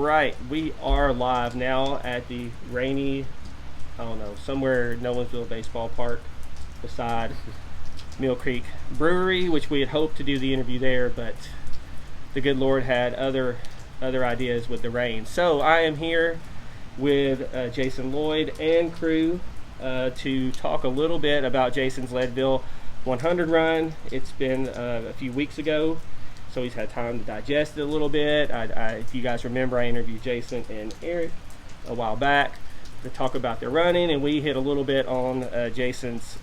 right, we are live now at the rainy, I don't know, somewhere Nolensville Baseball Park beside Mill Creek Brewery, which we had hoped to do the interview there, but the good Lord had other ideas with the rain. So I am here with Jason Loyd and crew to talk a little bit about Jason's Leadville 100 run. It's been a few weeks ago, so he's had time to digest it a little bit. If you guys remember, I interviewed Jason and Eric a while back to talk about their running, and we hit a little bit on Jason's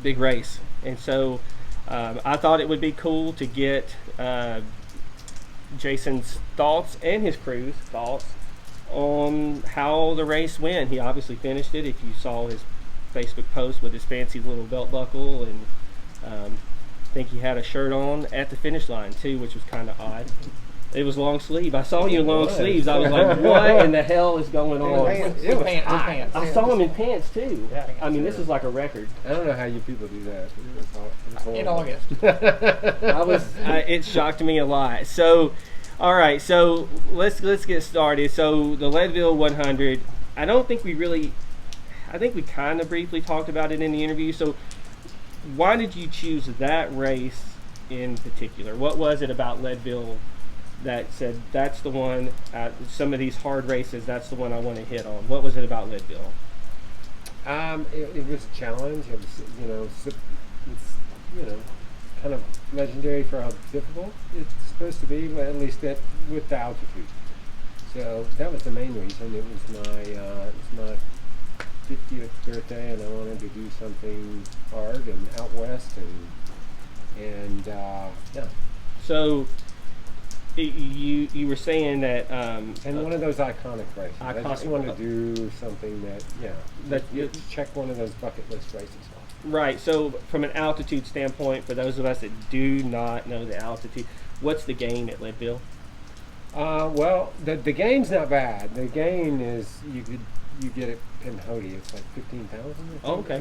big race. And so I thought it would be cool to get Jason's thoughts and his crew's thoughts on how the race went. He obviously finished it. If you saw his Facebook post with his fancy little belt buckle, and I think he had a shirt on at the finish line too, which was kind of odd. It was long sleeve. I saw you in long sleeves. I was like, what in the hell is going on? It was pants. I saw him in pants too. Yeah. I mean, this is like a record. I don't know how you people do that. It was In August. It shocked me a lot. So, all right. So let's get started. So the Leadville 100. I think we kind of briefly talked about it in the interview. So why did you choose that race in particular? What was it about Leadville that said that's the one, some of these hard races, that's the one I want to hit on? What was it about Leadville? It was a challenge. It was, it's kind of legendary for how difficult it's supposed to be, but at least with the altitude. So that was the main reason. It was my 50th birthday, and I wanted to do something hard and out west, and yeah. So you were saying that and one of those iconic races. I just wanted to do something that check one of those bucket list races off. Right. So from an altitude standpoint, for those of us that do not know the altitude, what's the gain at Leadville? Well, the gain's not bad. The gain is you get it Pinhoti. It's like 15,000. Oh, okay.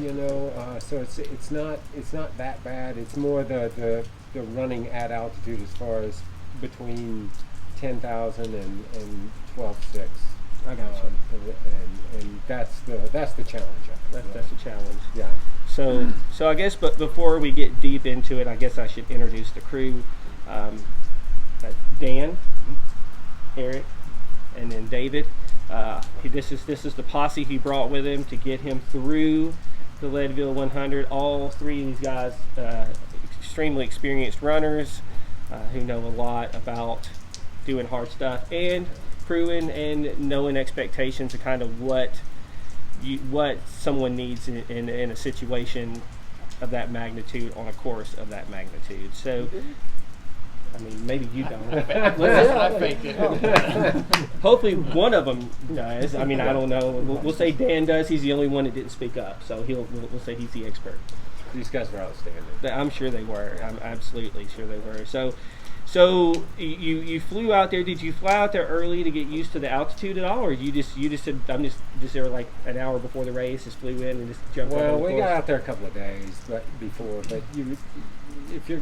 So it's not that bad. It's more the running at altitude as far as between 10,000 and 12,600. I got you. And that's the challenge. That's the challenge. Yeah. So I guess, but before we get deep into it, I guess I should introduce the crew. Dan, Eric, and then David. This is the posse he brought with him to get him through the Leadville 100. All three of these guys, extremely experienced runners who know a lot about doing hard stuff and crewing and knowing expectations of kind of what someone needs in a situation of that magnitude on a course of that magnitude. So, I mean, maybe you don't. I faked it. Hopefully one of them does. I mean, I don't know. We'll say Dan does. He's the only one that didn't speak up, so we'll say he's the expert. These guys were outstanding. I'm sure they were. I'm absolutely sure they were. So you flew out there. Did you fly out there early to get used to the altitude at all, or you just said I'm just there like an hour before the race, just flew in and just jumped on the course? Well, we got out there a couple of days before, but if you're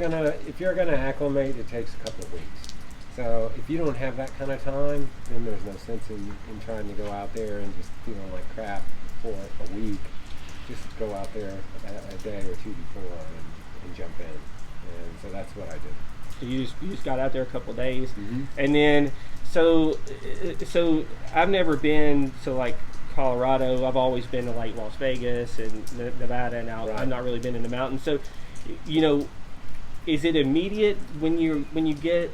gonna acclimate, it takes a couple of weeks. So if you don't have that kind of time, then there's no sense in trying to go out there and just feeling like crap for a week. Just go out there a day or two before and jump in, and so that's what I did. So you just got out there a couple of days, Mm-hmm. and then so I've never been to like Colorado. I've always been to like Las Vegas and Nevada, and out. Right. I've not really been in the mountains. So, is it immediate when you get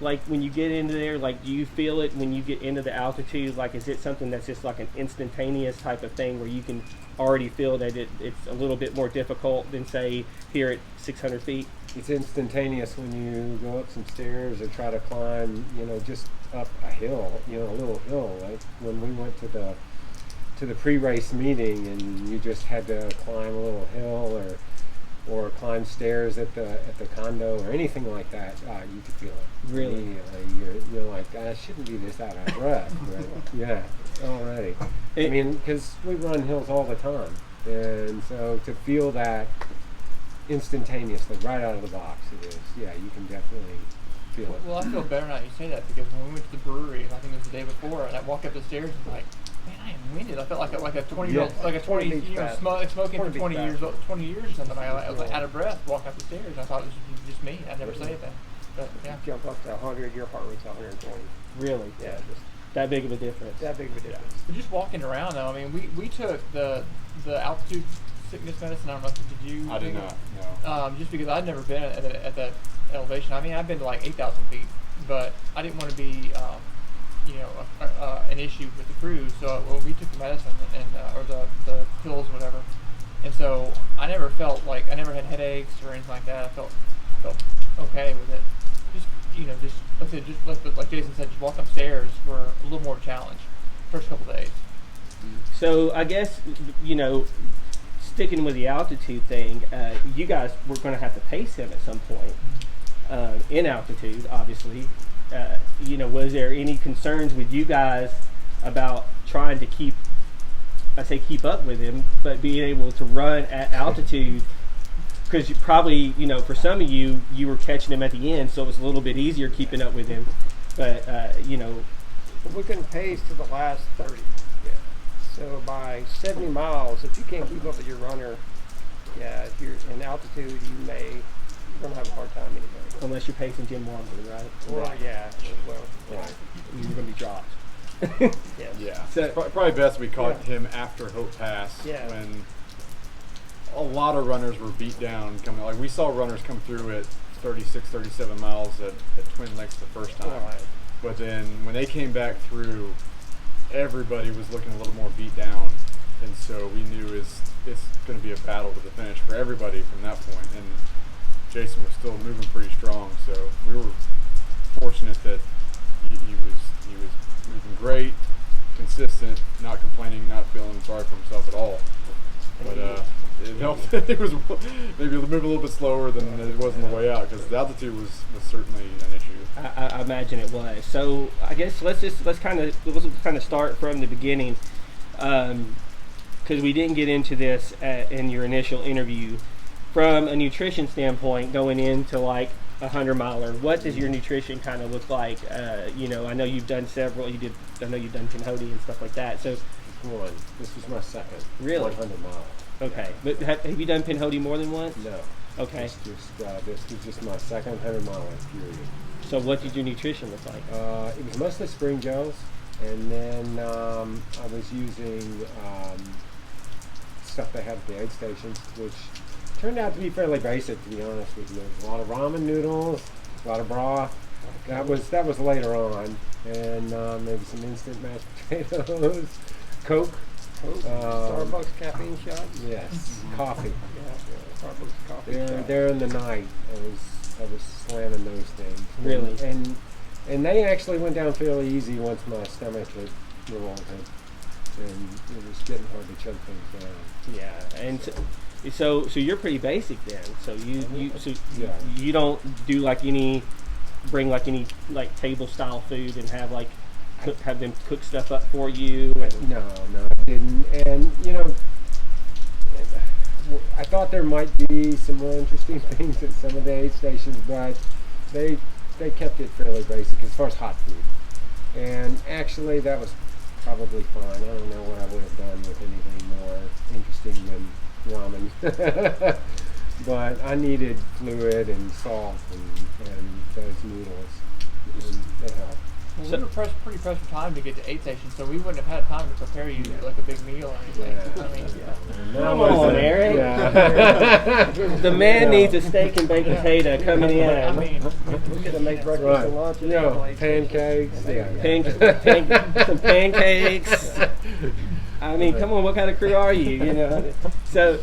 into there? Like, do you feel it when you get into the altitude? Like, is it something that's just like an instantaneous type of thing where you can already feel that it's a little bit more difficult than say here at 600 feet? It's instantaneous when you go up some stairs or try to climb, just up a hill, a little hill. Like when we went to the pre-race meeting, and you just had to climb a little hill or climb stairs at the condo or anything like that, you could feel it. Really? Immediately. You're like, I shouldn't be this out of breath. Right? Yeah, already. I mean, because we run hills all the time, and so to feel that instantaneously right out of the box, it is. Yeah, you can definitely feel it. Well, I feel better now you say that, because when we went to the brewery, I think it was the day before, and I walked up the stairs and like, man, I am winded. I felt like a 20-year-old, like a 20, you know, smoking for 20 years or something. I was like out of breath walking up the stairs. And I thought it was just me. I'd never say anything. But yeah, Jump up to 100, your heart rate's 120. Really? Yeah, just That big of a difference. that big of a difference. but just walking around though. I mean, we took the altitude sickness medicine. I don't know if did you? I did take it? not. No. Just because I'd never been at that elevation. I mean, I've been to like 8,000 feet, but I didn't want to be, an issue with the crew. So we took the medicine or the pills, whatever. And so I never felt like I never had headaches or anything like that. I felt okay with it. Just like Jason said, just walk upstairs were a little more of a challenge first couple days. So I guess, sticking with the altitude thing, you guys were going to have to pace him at some point in altitude, obviously. Was there any concerns with you guys about trying to keep up with him, but being able to run at altitude? Because you probably, for some of you were catching him at the end, so it was a little bit easier keeping up with him. But, We couldn't pace to the last 30. Yeah. So by 70 miles, if you can't keep up with your runner, yeah, if you're in altitude, you're going to have a hard time anyway. unless you're pacing Jim Wamsley, right? Well, yeah, well, Right. You're going to be dropped. yes. Yeah. So- Probably best we caught him after Hope Pass Yeah. when a lot of runners were beat down coming. Like we saw runners come through at 36, 37 miles at Twin Lakes the first time. Right. But then when they came back through, everybody was looking a little more beat down. And so we knew it's going to be a battle to the finish for everybody from that point. And Jason was still moving pretty strong. So we were fortunate that he was moving great, consistent, not complaining, not feeling sorry for himself at all. But it helped. It was maybe moving a little bit slower than it was on the way out because the altitude was certainly an issue. I imagine it was. So I guess let's kind of start from the beginning, because we didn't get into this in your initial interview. From a nutrition standpoint, going into like a 100-miler, what does your nutrition kind of look like? I know you've done several. I know you've done Pinhoti and stuff like that. So One. This was my second. Really? 100 mile. okay, but have you done Pinhoti more than once? No. Okay. This was just my second 100 mile period. So what did your nutrition look like? It was mostly spring gels, and then I was using stuff they had at the aid stations, which turned out to be fairly basic, to be honest with you. A lot of ramen noodles, a lot of broth. That was later on, and maybe some instant mashed potatoes, Coke. Starbucks caffeine shots. Yes, coffee. Yeah, Starbucks coffee shots. There in the night, I was slamming those things. Really? And they actually went down fairly easy once my stomach had revolted, and it was getting hard to choke things down. Yeah, and so you're pretty basic then. So Yeah. you don't do bring any table style food and have them cook stuff up for you. No, I didn't. And I thought there might be some more interesting things at some of the aid stations, but they kept it fairly basic as far as hot food. And actually, that was probably fine. I don't know what I would have done with anything more interesting than ramen. But I needed fluid and salt and those noodles, and they helped. Well, we were pretty pressed for time to get to aid station, so we wouldn't have had time to prepare you like a big meal or anything. Yeah. I mean, Come on, Eric. Yeah. The man needs a steak and baked potato coming in. I mean, We could have made breakfast Right. and lunch. And Pancakes. Some pancakes. I mean, come on, what kind of crew are you? So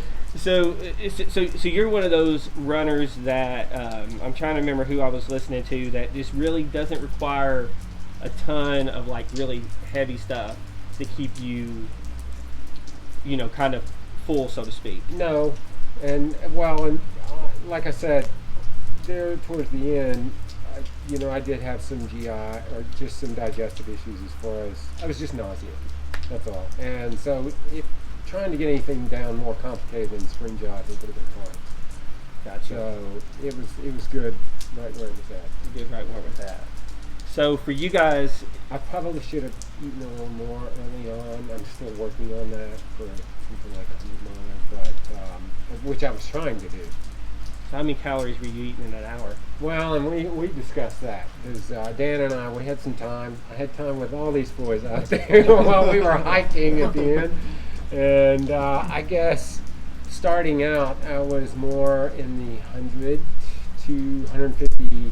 you're one of those runners that I'm trying to remember who I was listening to that just really doesn't require a ton of really heavy stuff to keep you, kind of full, so to speak. No, and like I said, there towards the end, I did have some GI or just some digestive issues as far as I was just nauseated. That's all. And so if trying to get anything down more complicated than spring gel, I think would have been hard. Gotcha. So it was good right where it was at. You did right where it was at. So for you guys, I probably should have eaten a little more early on. I'm still working on that for something like 100 miles, but which I was trying to do. how many calories were you eating in an hour? Well, and we discussed that because Dan and I, we had some time. I had time with all these boys out there while we were hiking at the end. And I guess starting out, I was more in the 100 to 150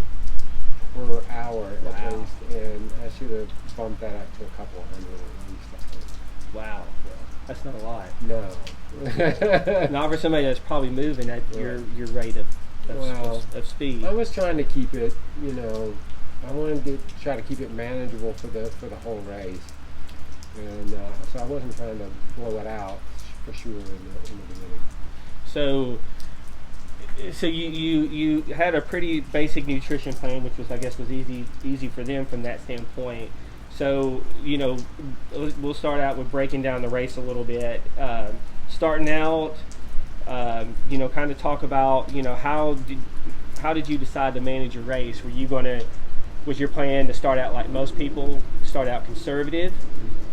per hour at least. And I should have bumped that up to a couple hundred at least, I think. Wow. That's not a lot. No. Not for somebody that's probably moving at your rate of speed. I was trying to keep it, I wanted to try to keep it manageable for the whole race, and so I wasn't trying to blow it out for sure in the beginning. So you had a pretty basic nutrition plan, which was, I guess, was easy for them from that standpoint. So we'll start out with breaking down the race a little bit. Starting out, kind of talk about how did you decide to manage your race? Was your plan to start out like most people, start out conservative,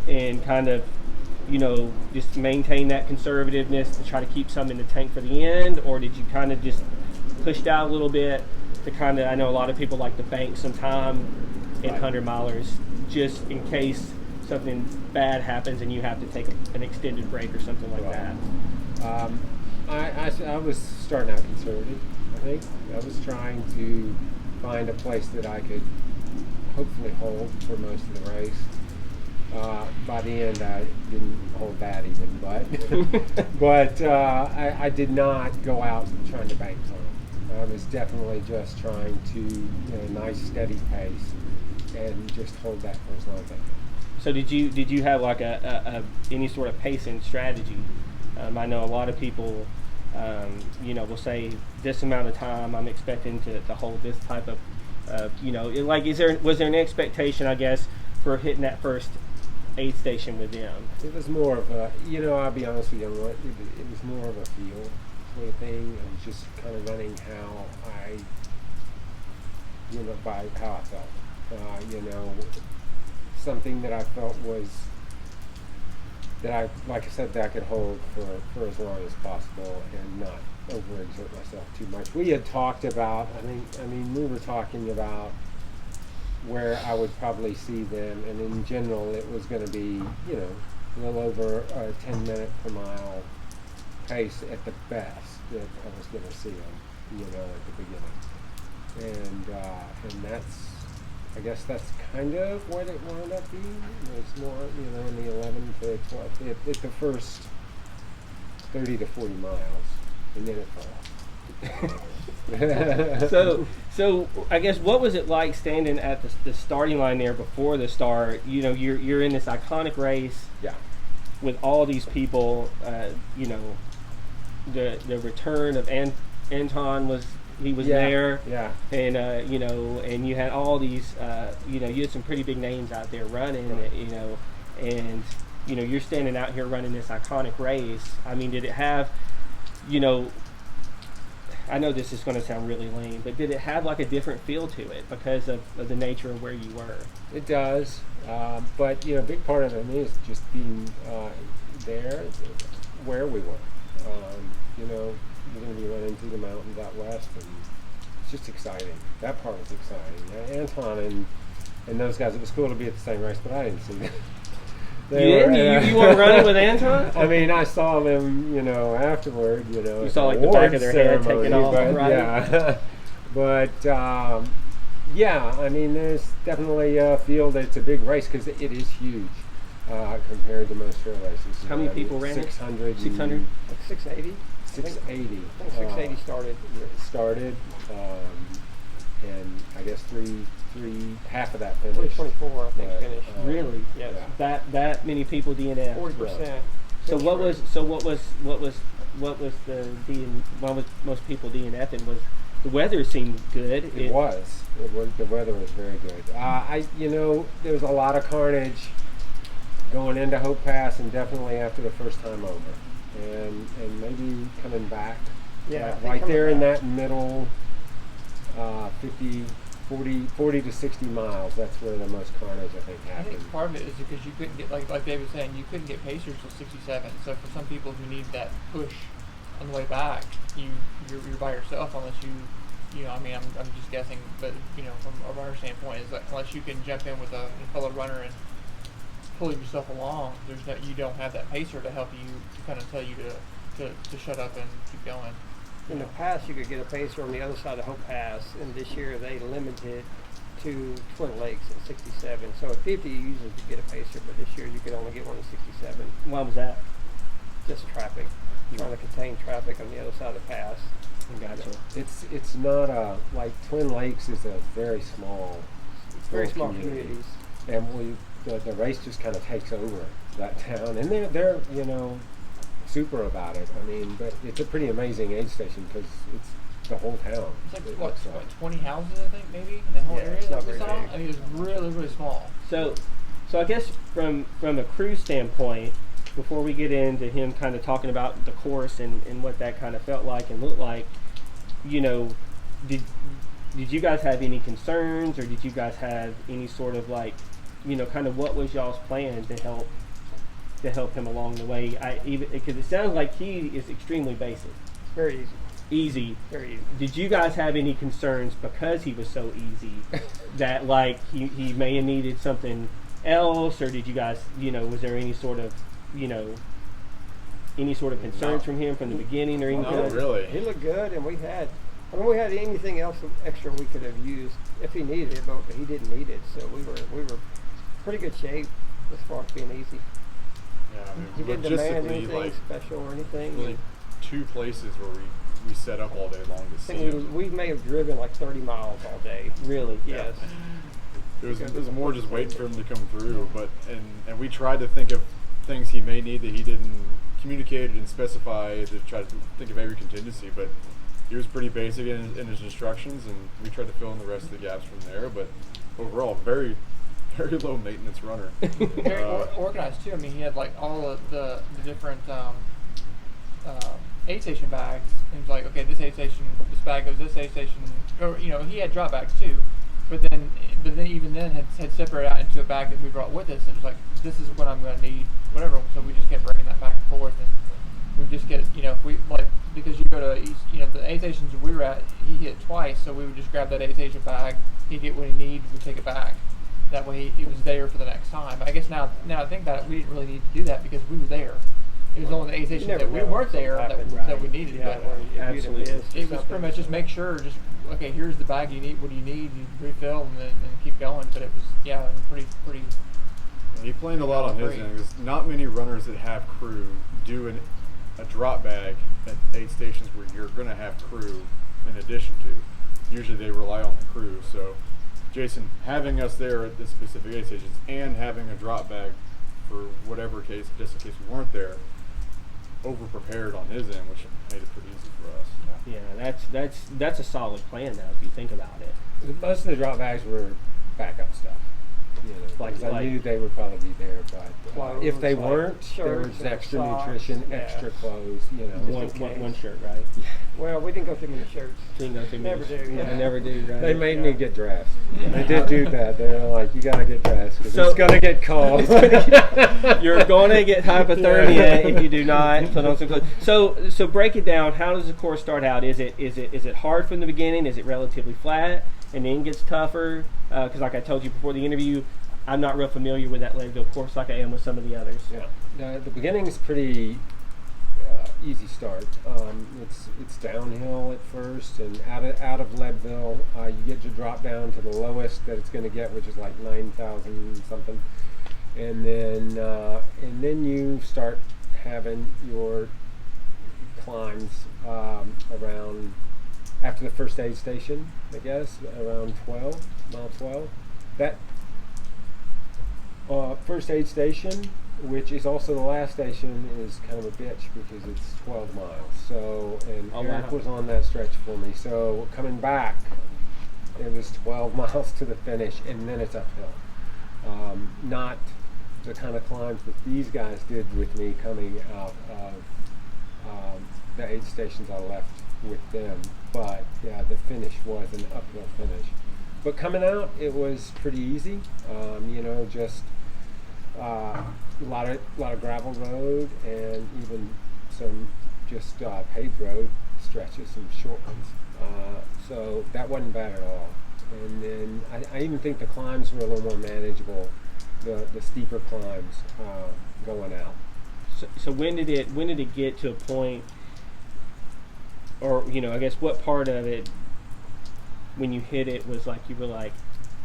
and kind of just maintain that conservativeness to try to keep some in the tank for the end, or did you kind of just push out a little bit to kind of, I know a lot of people like to bank some time in 100 milers just in case something bad happens and you have to take an extended break or something like that. I was starting out conservative, I think. I was trying to find a place that I could hopefully hold for most of the race. By the end, I didn't hold that even, but I did not go out trying to bank time. I was definitely just trying to, nice steady pace and just hold that for as long as I could. So did you have like a any sort of pacing strategy? I know a lot of people, will say this amount of time I'm expecting to hold this type of, was there an expectation, I guess, for hitting that first aid station with them? It was more of a, I'll be honest with you, it was more of a feel sort of thing. I was just kind of running how I, by how I felt. Something that I felt was that I could hold for as long as possible and not overexert myself too much. We had talked about, we were talking about where I would probably see them, and in general it was going to be, a little over a 10-minute per mile pace at the best that I was going to see them, at the beginning. And that's, I guess that's kind of what it wound up being. It was more, in the 11 to 12, at the first 30 to 40 miles, and then it fell off. So I guess what was it like standing at the starting line there before the start? You're in this iconic race, with all these people. The return of Anton was there, and and you had all these, you had some pretty big names out there running, right. And you're standing out here running this iconic race. Did it have, I know this is going to sound really lame, but did it have like a different feel to it because of the nature of where you were? It does, but a big part of it is just being there where we were. You're going to be running through the mountains out west, and it's just exciting. That part was exciting. Anton and those guys, it was cool to be at the same race, but I didn't see them. You weren't running with Anton? I saw them, afterward, You saw like the back of their head taking off, right? Yeah. But, there's definitely a feel that it's a big race because it is huge compared to most trail races. How many people ran 600. 600? Like 680? 680. I think 680 started. Started, and I guess half of that finished. 324, I think, finished. Really? Yes. That many people DNF. 40%. So what was most people DNFing? Was the weather seemed good? It was. The weather was very good. There was a lot of carnage going into Hope Pass, and definitely after the first time over, and maybe coming back. Yeah, right there in that middle 40 to 60 miles. That's where the most carnage, I think, I happens. think part of it is because you couldn't get, like Dave was saying, you couldn't get pacers till 67. So for some people who need that push on the way back, you're by yourself unless I mean, I'm just guessing, but from a runner standpoint, is that unless you can jump in with a fellow runner and pull yourself along, you don't have that pacer to help you to kind of tell you to shut up and keep going. In the past, you could get a pacer on the other side of Hope Pass, and this year they limited to Twin Lakes at 67. So at 50, you usually could get a pacer, but this year you could only get one at 67. Why was that? Just traffic, trying to contain traffic on the other side of the pass. Gotcha. It's not like Twin Lakes is a very small, Very little small communities. and the race just kind of takes over that town, and they're super about it. I mean, but it's a pretty amazing aid station because it's the whole town. It's like 20 houses, I think, maybe in the whole area. It's not That's very all? big. I mean, it's really, really small. So I guess from a crew standpoint, before we get into him kind of talking about the course and what that kind of felt like and looked like, did you guys have any concerns, or did you guys have any sort of kind of what was y'all's plan to help him along the way? Because it sounds like he is extremely basic. Very easy. Easy. Very easy. Did you guys have any concerns because he was so easy that he may have needed something else, or did you guys was there any sort of concerns from him from the beginning or anything? Not really. He looked good, and we had anything else extra we could have used if he needed it, but he didn't need it. So we were pretty good shape as far as being easy. Yeah, I mean, He didn't demand logistically, anything special or anything. really 2 places where we set up all day long to I see think him. we may have driven like 30 miles all day. Really? Yes. It was more just waiting for him to come through, but and we tried to think of things he may need that he didn't communicate and specify, to try to think of every contingency, but he was pretty basic in his instructions, and we tried to fill in the rest of the gaps from there. But overall, very, very low maintenance runner. Very organized too. I mean, he had like all of the different aid station bags. And he was like, okay, this aid station, this bag goes this aid station. Or he had drop bags too, but then even then had separated out into a bag that we brought with us. And it was like, this is what I'm going to need, whatever. So we just kept bringing that back and forth, and we just get if we because you go to the aid stations we were at, he hit twice, so we would just grab that aid station bag, he'd get what he needed, we'd take it back. That way it was there for the next time. I guess now I think about it, we didn't really need to do that because we were there. It was only the aid stations that we weren't there that we needed. Yeah, But absolutely. it was pretty much just make sure, okay, here's the bag you need, what do you need, you refill and keep going. But it was pretty. He planned a lot on his end, because not many runners that have crew do a drop bag at aid stations where you're going to have crew in addition to. Usually they rely on the crew. So Jason having us there at the specific aid stations and having a drop bag for whatever case, just in case we weren't there, over prepared on his end, which made it pretty easy for us. Yeah, that's a solid plan now if you think about it. Most of the drop bags were backup stuff. Like I knew they would probably be there, but if they weren't, there was extra nutrition, extra clothes. One shirt, right? Well, we didn't go through many shirts. Never do. Yeah, never do. Right? They made me get dressed. They did do that. They were like, "You gotta get dressed because So- it's gonna get cold." You're going to get hypothermia if you do not put on some clothes. So break it down. How does the course start out? Is it hard from the beginning? Is it relatively flat and then gets tougher? Because like I told you before the interview, I'm not real familiar with that Leadville course like I am with some of the others. Yeah. The beginning is pretty easy start. It's downhill at first, and out of Leadville, you get to drop down to the lowest that it's going to get, which is like 9,000 something, and then you start having your climbs around after the first aid station, I guess, around mile 12. That first aid station, which is also the last station, is kind of a bitch because it's 12 miles. So, and Eric was on that stretch for me. So coming back, it was 12 miles to the finish, and then it's uphill. Not the kind of climbs that these guys did with me coming out of the aid stations I left with them. But yeah, the finish was an uphill finish. But coming out, it was pretty easy. Just a lot of gravel road and even some just paved road stretches, some short ones. So that wasn't bad at all. And then I even think the climbs were a little more manageable, the steeper climbs going out. So when did it get to a point, or I guess what part of it when you hit it was like you were like,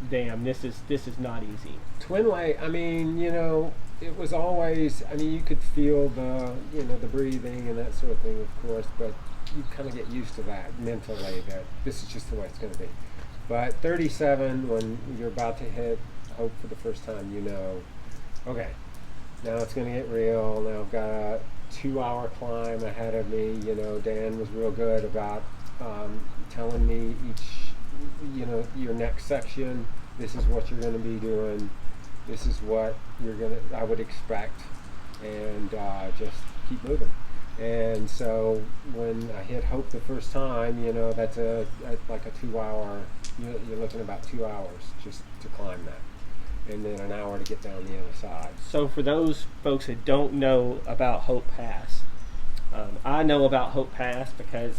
damn, this is not easy? Twin Lake, it was always, you could feel the breathing and that sort of thing, of course, but you kind of get used to that mentally, that this is just the way it's going to be. But 37, when you're about to hit Hope for the first time, okay, now it's going to get real. Now I've got a 2-hour climb ahead of me. Dan was real good about telling me your next section, this is what you're going to be doing, this is what I would expect, and just keep moving. And so when I hit Hope the first time, that's like a 2-hour, you're looking about 2 hours just to climb that, and then an hour to get down the other side. So for those folks that don't know about Hope Pass, I know about Hope Pass because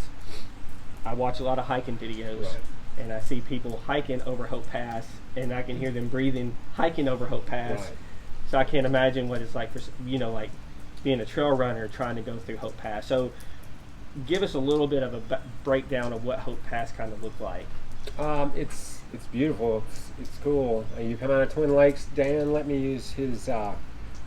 I watch a lot of hiking videos. Right. And I see people hiking over Hope Pass, and I can hear them breathing, hiking over Hope Pass. Right. So I can't imagine what it's like for, like being a trail runner trying to go through Hope Pass. So give us a little bit of a breakdown of what Hope Pass kind of looked like. It's beautiful. It's cool. You come out of Twin Lakes. Dan let me use his.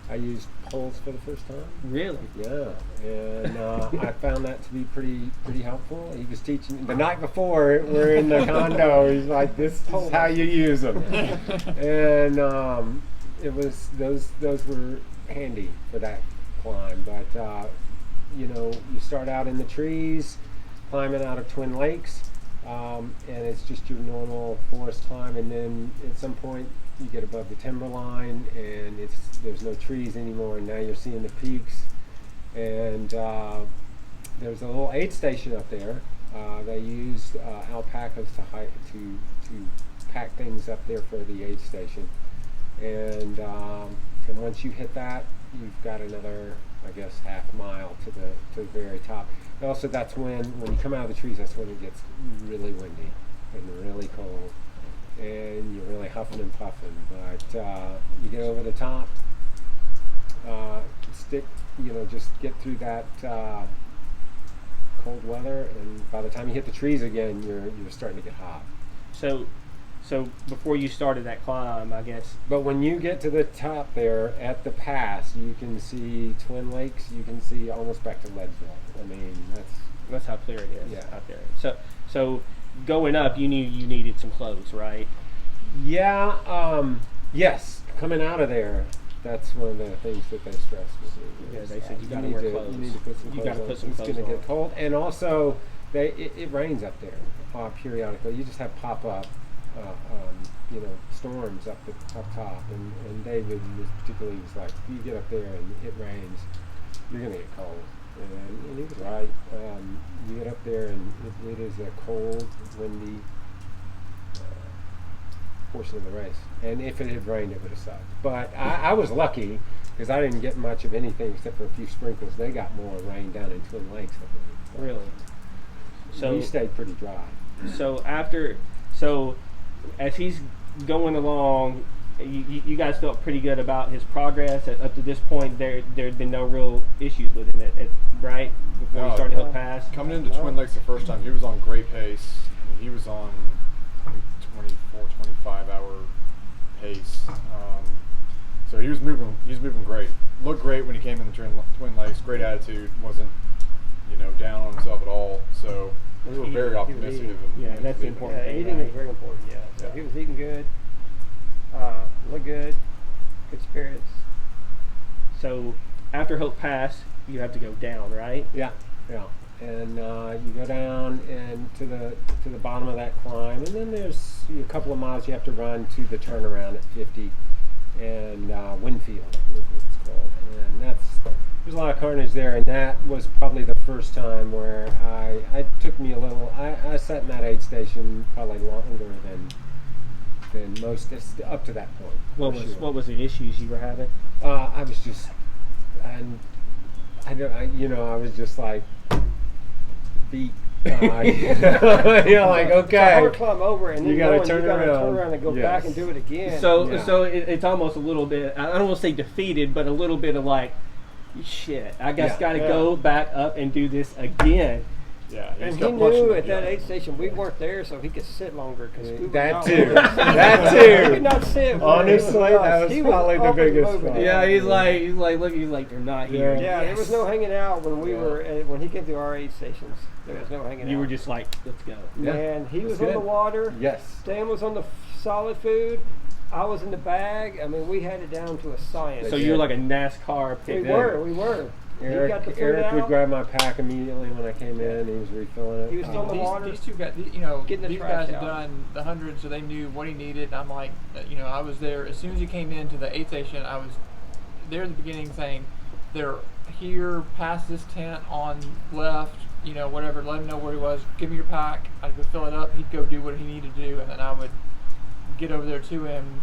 I used poles for the first time. Really? Yeah, and I found that to be pretty helpful. He was teaching the night before. We're in the condo. He's like, "This is how you use them," and it was those were handy for that climb. But you start out in the trees, climbing out of Twin Lakes, and it's just your normal forest climb, and then at some point you get above the timber line, and there's no trees anymore, and now you're seeing the peaks. And there's a little aid station up there. They use alpacas to pack things up there for the aid station. And once you hit that, you've got another, I guess, half mile to the very top. And also, that's when you come out of the trees, that's when it gets really windy and really cold, and you're really huffing and puffing. But you get over the top, just get through that cold weather, and by the time you hit the trees again, you're starting to get hot. So before you started that climb, I guess. But when you get to the top there at the pass, you can see Twin Lakes. You can see almost back to Leadville. That's how clear it is Yeah. out there. So going up, you knew you needed some clothes, right? Yeah. Yes. Coming out of there, that's one of the things that they stressed with me. Yeah, they said you got to wear clothes. You need to put some clothes on. You got to put some clothes on. It's going to get cold, and also it rains up there periodically. You just have pop up. Storms up top, and David particularly was like, you get up there and it rains, you're gonna get cold, and he was right. You get up there and it is a cold, windy portion of the race, and if it had rained, it would have sucked. But I was lucky because I didn't get much of anything except for a few sprinkles. They got more rain down in Twin Lakes, I believe. Really? So we stayed pretty dry. So as he's going along, you guys felt pretty good about his progress up to this point. There'd been no real issues with him, right? Before he started Hope Pass. Coming into Twin Lakes the first time, he was on great pace. He was on 24, 25 hour pace. So he was moving great. Looked great when he came in the Twin Lakes. Great attitude. Wasn't down on himself at all. So we were very optimistic of him. Yeah, that's the important thing. Eating right? is very important. Yeah. So he was eating good, looked good spirits. So after Hope Pass, you have to go down, right? Yeah. And you go down and to the bottom of that climb, and then there's a couple of miles you have to run to the turnaround at 50, and Winfield is what it's called, and there's a lot of carnage there, and that was probably the first time where I took me a little. I sat in that aid station probably longer than most up to that point. What was the issues you were having? I was just, and I was just like beat. You're like, okay. It's hard to climb over and then You gotta knowing turn you gotta around. turn around and go Yes. back and do it again. So Yeah. it's almost a little bit. I don't want to say defeated, but a little bit of like, shit. I guess Yeah. got to Yeah. go back up and do this again. Yeah, and just he got punched in knew the at that gut. aid station we weren't there, so he could sit longer because we were That not too. moving. That He too. could not sit. Honestly, that was He probably the up and biggest moving. one. Yeah, he's like, look, he's like, they're not here. Yeah. Yeah, there was no hanging out when we Yeah. were when he came to our aid stations. There was no hanging out. You were just like, let's go. Yeah. Man, he was That's on the good. water. Yes. Dan was on the solid food. I was in the bag. I mean, we had it down to a science. So you're like a NASCAR we pick. were. He got the food Eric would out. grab my pack immediately when I came in. He was refilling it. He was still in the These, water. these two guys, Getting the these trash guys had out. done the 100, so they knew what he needed. And I'm like, I was there as soon as he came into the aid station. I was there at the beginning saying, they're here past this tent on left, whatever. Let him know where he was. Give me your pack. I'd go fill it up. He'd go do what he needed to do, and then I would get over there to him,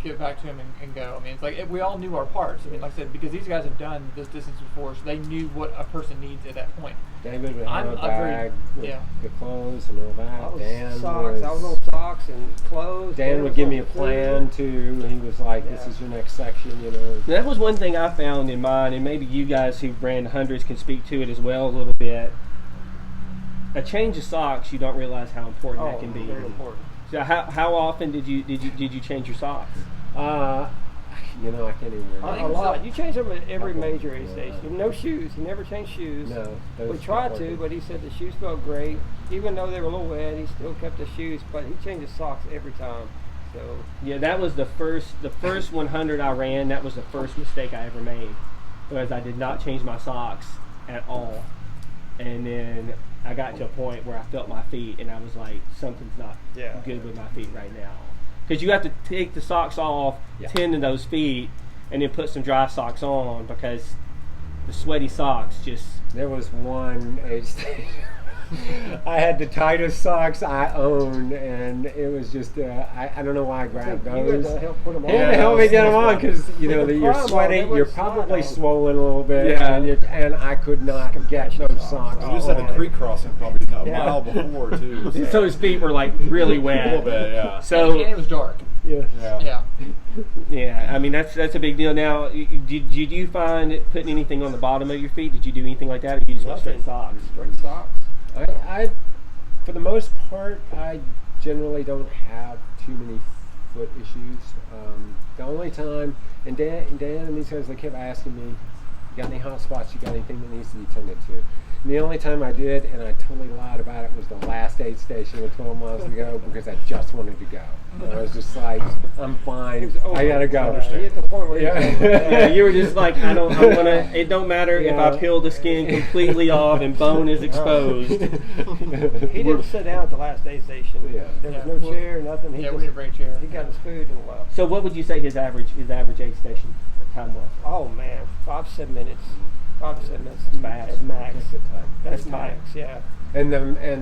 give it back to him, and go. I mean, it's like we all knew our parts. I mean, like I said, because these guys have done this distance before, so they knew what a person needs at that point. David would have a bag with yeah. the clothes and all I that. was Dan socks. I was on socks and clothes. Dan would was give on me a food. plan too. He was like, "This Yeah. is your next section," That was one thing I found in mine, and maybe you guys who ran hundreds can speak to it as well a little bit. A change of socks, you don't realize how important that can be. Very important. So how often did you change your socks? I can't even remember. A lot. You change them at every major aid station. No shoes. He never changed shoes. No, We those tried weren't to, working. but he said the shoes felt great. Even though they were a little wet, he still kept the shoes. But he changed his socks every time. So Yeah, that was the first 100 I ran. That was the first mistake I ever made, because I did not change my socks at all. And then I got to a point where I felt my feet, and I was like, something's not Yeah. good with my feet right now. Because you have to take the socks off, Yeah. tend to those feet, and then put some dry socks on, because the sweaty socks just. There was one aid station. I had the tightest socks I owned, and it was just I don't know why I grabbed you had those. to help put them on. He had to help me get them on because With the you're prime on, sweaty, they wouldn't you're slide probably on. swollen a little bit, Yeah. and I could not get those socks. You just had on. a creek crossing probably a Yeah. mile before too. So his feet were like really a wet. little bit, yeah. And So it was dark. Yes. Yeah. Yeah. I mean that's a big deal. Now, did you find it putting anything on the bottom of your feet? Did you do anything like that, or you just went straight socks? Straight socks. I, for the most part, I generally don't have too many foot issues. The only time, and Dan and these guys, they kept asking me, "You got any hot spots? You got anything that needs to be tended to?" And the only time I did, and I totally lied about it, was the last aid station with 12 miles to go because I just wanted to go. And I was just like, "I'm fine. I gotta go." He hit the point where he was over. Yeah, you were just like, I want to. It don't matter if I Yeah. peel the skin completely off and bone is exposed. He didn't sit down at the last aid station. Yeah. There was Yeah. no chair, nothing. He Yeah, we just, didn't bring a chair. He got his food and left. So what would you say his average aid station time was? Oh man, 5-7 minutes. 5-7 minutes. That's fast. At max. That's the time. That's That's tight. max. Yeah. And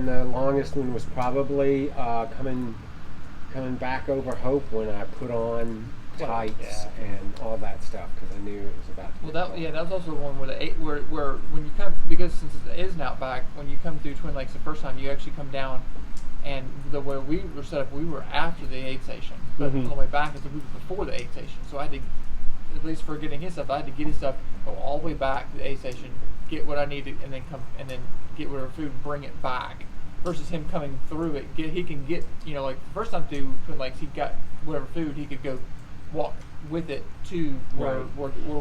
the longest one was probably coming back over Hope when I put on tights and all that stuff because I knew it was about to. That was also the one where where when you come, because since it is an outback, when you come through Twin Lakes the first time, you actually come down, and the way we were set up, we were after the aid station, but Mhm. on the way back is we were before the aid station. So I had to, at least for getting his stuff, I had to get his stuff, go all the way back to the aid station, get what I needed, and then get whatever food, bring it back. Versus him coming through it, he can get, like the first time through Twin Lakes, he got whatever food, he could go walk with it to where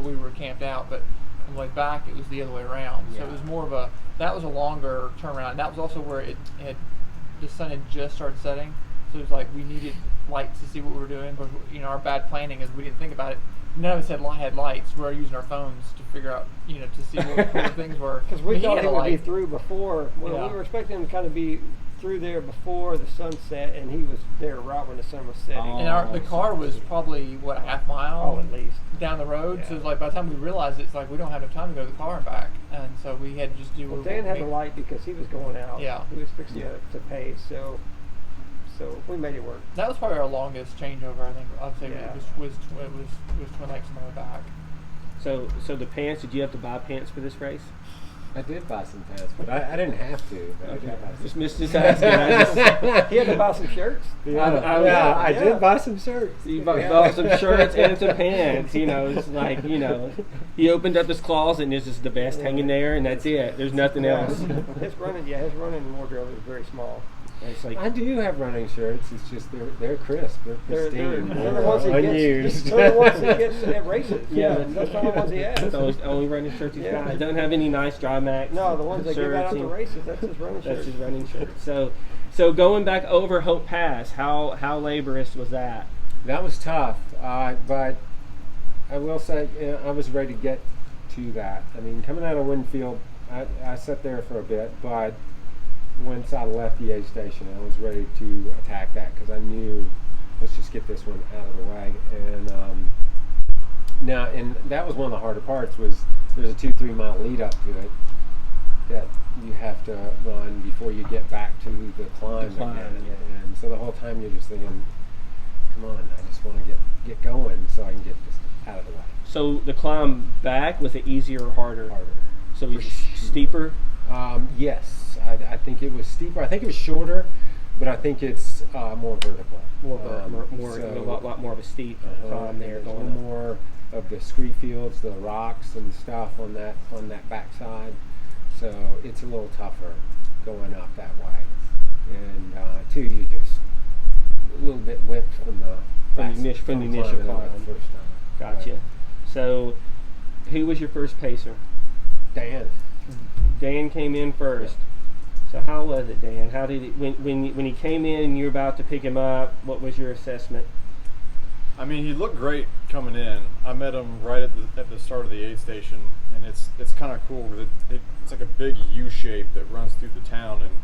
we were camped out. But on the way back, it was the other way around. So Yeah. it was more of that was a longer turnaround. And that was also where the sun had just started setting. So it was like we needed lights to see what we were doing. But our bad planning is we didn't think about it. None of us had lights. We were using our phones to figure out, to see what things were. Because we I mean, thought had he a would be light. through before. Well, Yeah. we were expecting him to kind of be through there before the sun set, and he was there right when the sun was setting. Oh. And the car was probably what, a half mile Oh, at least. down the road. Yeah. So it's like by the time we realized it, it's like we don't have enough time to go to the car and back, and so we had to just do. Well, what Dan had we- the light because he was going out. Yeah. He was fixing Yeah. to pay, so we made it work. That was probably our longest changeover. I think I'd say Yeah. it was Twin Lakes on the way back. So the pants, did you have to buy pants for this race? I did buy some pants, but I didn't have to. But I did buy some. Just missed this asking. I just, He had to buy some shirts. I yeah. did buy some shirts. you bought some shirts and some pants. You know, it's like, you know, he opened up his closet and there's just the vest hanging there, and that's it. There's nothing else. His running wardrobe is very small. It's like, I do have running shirts. It's just they're crisp. They're They're pristine. the ones he unused. gets. They're the ones he gets at races. Yeah. That's the only ones he has. those only running shirts he's Yeah. got. Don't have any nice dry max. No, the ones they give out at the shirts. races, that's his running shirt. That's his running shirt. So going back over Hope Pass, how laborious was that? That was tough, but I will say I was ready to get to that. I mean, coming out of Winfield, I sat there for a bit, but once I left the aid station, I was ready to attack that because I knew, let's just get this one out of the way. And that was one of the harder parts. Was there's a 2-3 mile lead up to it that you have to run before you get back to the climb again. Yeah. And so the whole time you're just thinking, come on, I just want to get going so I can get this out of the way. So the climb back, was it easier or harder? Harder. So it was steeper? Yes, I think it was steeper. I think it was shorter, but I think it's more vertical. A lot more of a steep climb there. There's a Going little up. more of the scree fields, the rocks and stuff on that backside. So it's a little tougher going up that way. And two, you just a little bit whipped from the initial climbing climb. the first time. Gotcha. So who was your first pacer? Dan. Dan came in first. So how was it, Dan? How did it, when he came in and you were about to pick him up, what was your assessment? I mean, he looked great coming in. I met him right at the start of the aid station, and it's kind of cool. It's like a big U shape that runs through the town, and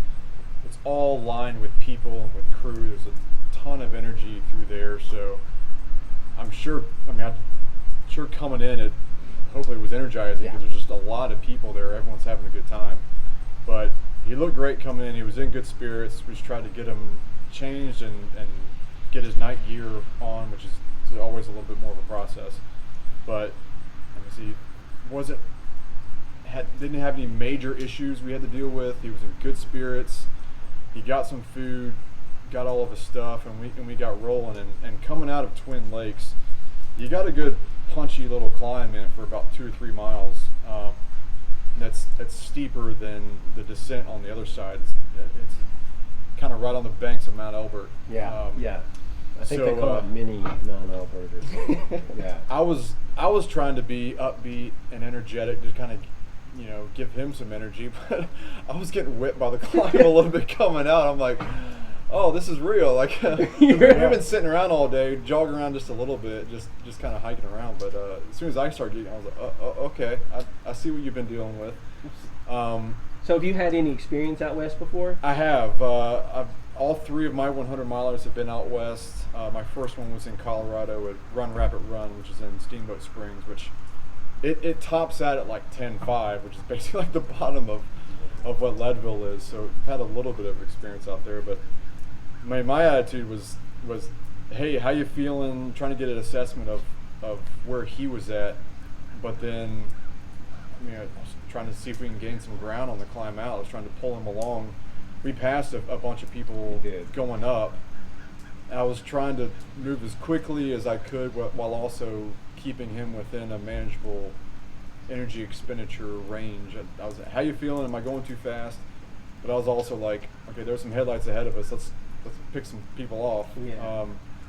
it's all lined with people and with crew. There's a ton of energy through there, so I'm sure. I mean, sure coming in, it hopefully was energizing because there's just a lot of people there. Everyone's having a good time, but he looked great coming in. He was in good spirits. We just tried to get him changed and get his night gear on, which is always a little bit more of a process. But didn't have any major issues we had to deal with. He was in good spirits. He got some food, got all of his stuff, and we got rolling. And coming out of Twin Lakes, you got a good punchy little climb in for about 2 or 3 miles. That's steeper than the descent on the other side. It's kind of right on the banks of Mount Elbert. Yeah. I think so, they call it mini Mount Elbert or something. Yeah. I was trying to be upbeat and energetic to kind of, give him some energy, but I was getting whipped by the climb a little bit coming out. I'm like, oh, this is real. Like we've been sitting around all day, jogging around just a little bit, just kind of hiking around. But as soon as I started getting, I was like, okay, I see what you've been dealing with. So have you had any experience out west before? I have. All 3 of my 100 milers have been out west. My first one was in Colorado at Run Rapid Run, which is in Steamboat Springs, which it tops out at like 10.5, which is basically like the bottom of what Leadville is. So I've had a little bit of experience out there, but my attitude was, hey, how you feeling? Trying to get an assessment of where he was at, but then I was trying to see if we can gain some ground on the climb out. I was trying to pull him along. We passed a bunch of people going up. I was trying to move as quickly as I could while also keeping him within a manageable energy expenditure range. I was like, how you feeling? Am I going too fast? But I was also like, okay, there's some headlights ahead of us. Let's pick some people off. Yeah.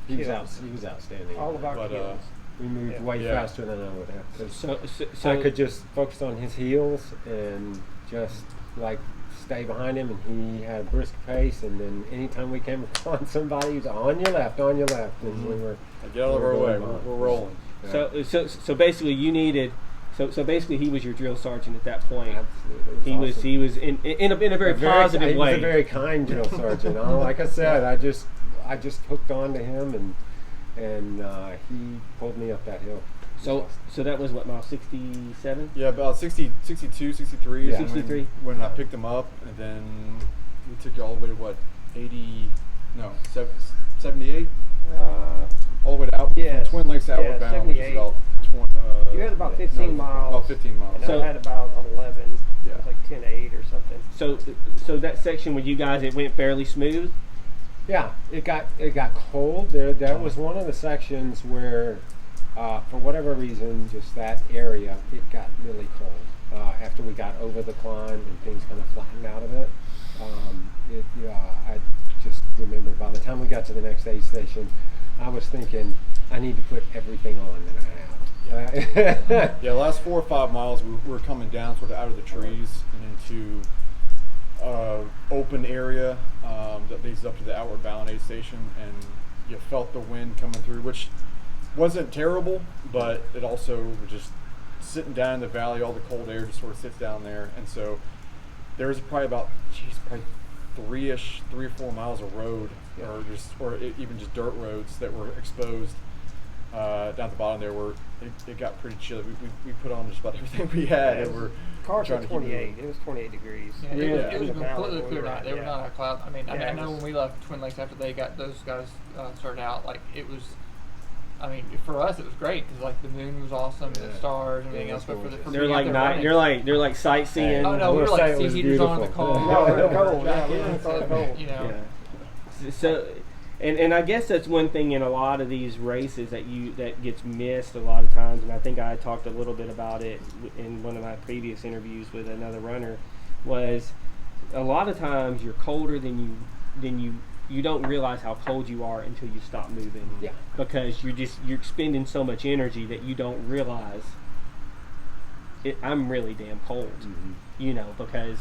He was outstanding. All about kills. We moved way faster than I would have. So I could just focus on his heels and just like stay behind him, and he had a brisk pace. And then anytime we came upon somebody, he was on your left, and we were get out of our way. We're rolling. So basically, you needed So basically, he was your drill sergeant at that point. Absolutely. He was in a very positive way. He was a very kind drill sergeant. Like I said, I just hooked on to him, and he pulled me up that hill. So that was what, mile 67? Yeah, about 60, 62, 63. Yeah. 63. When I picked him up, and then we took you all the way to what, 78? All the way to Yes. from Twin Lakes to Outward Bound, which is 78. about 20. You had about 15 miles. About 15 miles. And So- I had about 11. Yeah. It was like 10-8 or something. So that section with you guys, it went fairly smooth. Yeah, it got cold. There was one of the sections where, for whatever reason, just that area, it got really cold. After we got over the climb and things kind of flattened out of it, I just remember by the time we got to the next aid station, I was thinking, I need to put everything on that I have. Yeah, the last 4 or 5 miles, we were coming down sort of out of the trees and into open area that leads up to the Outward Bound aid station, and you felt the wind coming through, which wasn't terrible, but it also was just sitting down in the valley, all the cold air just sort of sits down there, and so there was probably about, probably 3 or 4 miles of road, or even just dirt roads that were exposed down at the bottom there, where it got pretty chilly. We put on just about everything we had, and we're Cars trying were to keep 28. It was 28 degrees. Yeah, it was in the valley completely where we clear were night. at, They were not a cloud. I mean, Yeah, I it know was- when we left Twin Lakes after those guys started out, like it was. I mean, for us it was great because like the moon was awesome, the stars, and everything else. But for They're being like out there running- they're like sightseeing. Oh no, we were I will say like it seat was heaters on in the beautiful. car. No, we were cold. Yeah, we were in the car cold. You know. Yeah. So, and I guess that's one thing in a lot of these races that gets missed a lot of times, and I think I talked a little bit about it in one of my previous interviews with another runner, was a lot of times you're colder than you don't realize how cold you are until you stop moving. Yeah. Because you're expending so much energy that you don't realize I'm really damn cold. Mm-hmm. Because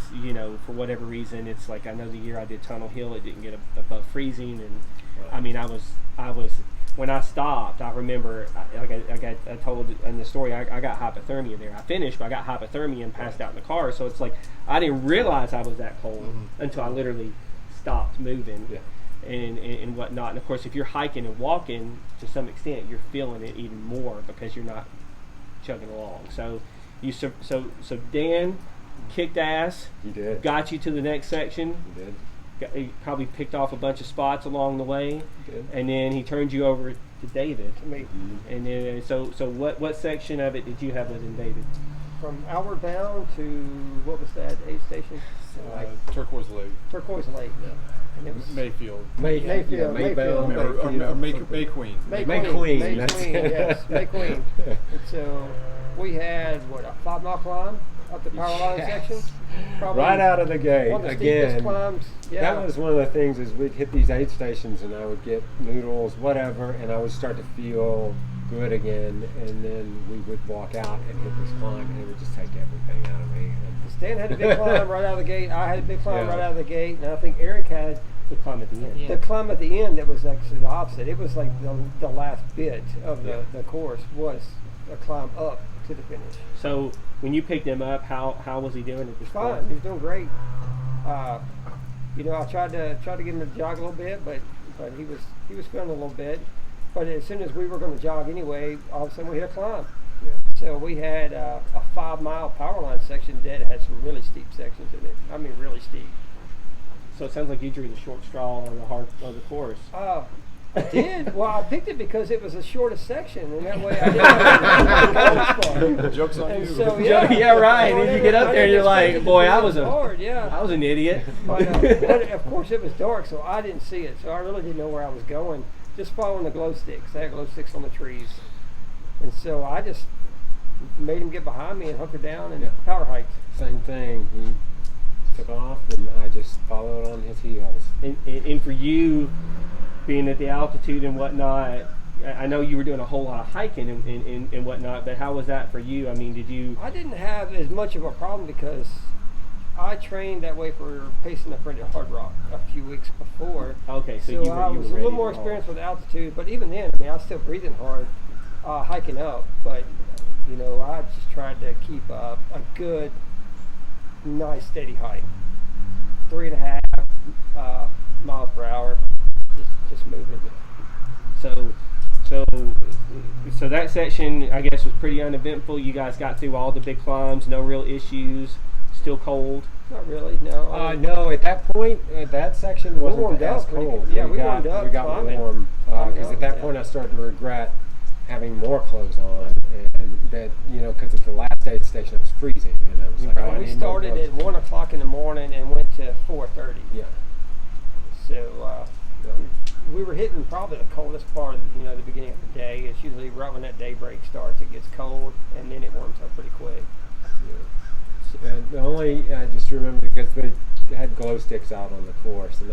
for whatever reason, it's like I know the year I did Tunnel Hill, it didn't get above freezing, and I mean I was when I stopped, I remember I told in the story I got hypothermia there. I finished, but I got hypothermia and passed out in the car. So it's like I didn't realize I was that cold until I literally stopped moving. Yeah. And whatnot. And of course, if you're hiking and walking, to some extent, you're feeling it even more because you're not chugging along. So Dan kicked ass. He did. Got you to the next section. He did. He probably picked off a bunch of spots along the way, He did. and then he turned you over to David. To me, And then so what section of it did you have within David? from Outward Bound to what was that aid station? Turquoise Lake, Turquoise Lake. And it was Mayfield, Mayfield. Mayfield. or May Queen. May Queen, May that's Queen, it. yes, May Queen. And so we had a 5-mile climb up the power line section. Probably Right out of the gate, one of the steepest again. climbs. Yeah. That was one of the things is we'd hit these aid stations and I would get noodles, whatever, and I would start to feel good again, and then we would walk out and hit this climb, and it would just take everything out of me. Stan had a big climb right out of the gate. I had a big climb Yeah. right out of the gate, and I think Eric had The climb at the end. Yeah. the climb at the end that was actually the opposite. It was like the last bit of the course was a climb up to the finish. So when you picked him up, how was he doing at this Fine, point? he was doing great. I tried to get him to jog a little bit, but he was feeling a little bit. But as soon as we were going to jog anyway, all of a sudden we hit a climb. Yeah. So we had a 5-mile power line section that had some really steep sections in it. I mean, really steep. So it sounds like you drew the short straw on the course. I did. Well, I picked it because it was the shortest section, and that way I didn't have to go far. Joke's on And you. so, Yeah, right. And you get up there and you're like, boy, I was hard, yeah. an idiot. But of course, it was dark, so I didn't see it. So I really didn't know where I was going. Just following the glow sticks. I had glow sticks on the trees, and so I just made him get behind me and hunker down and power hiked. Same thing. He took off, and I just followed on his heels. And for you, being at the altitude and whatnot, I know you were doing a whole lot of hiking and whatnot, but how was that for you? I mean, did you... I didn't have as much of a problem because I trained that way for pacing the front of Hard Rock a few weeks before. Okay, so So you were I was a ready little to more roll. experienced with altitude, but even then, I mean, I was still breathing hard, hiking up. But you know, I just tried to keep up a good, nice, steady height. 3.5 miles per hour, just moving. So, so, so that section, I guess, was pretty uneventful. You guys got through all the big climbs, no real issues. Still cold. Not really, no. No, at that point, that section wasn't warmed as up pretty cold. good. Yeah, we warmed up We got climbing. warm because at that Yeah. point I started to regret having more clothes on, and that, you know, because at the last day at the station it was freezing, and I was like, Right. oh, I We need more started clothes. at 1 o'clock in the morning and went to 4:30. Yeah. So Yeah. we were hitting probably the coldest part of, you know, the beginning of the day. It's usually right when that daybreak starts, it gets cold, and then it warms up pretty quick. And the only, I just remember because they had glow sticks out on the course, and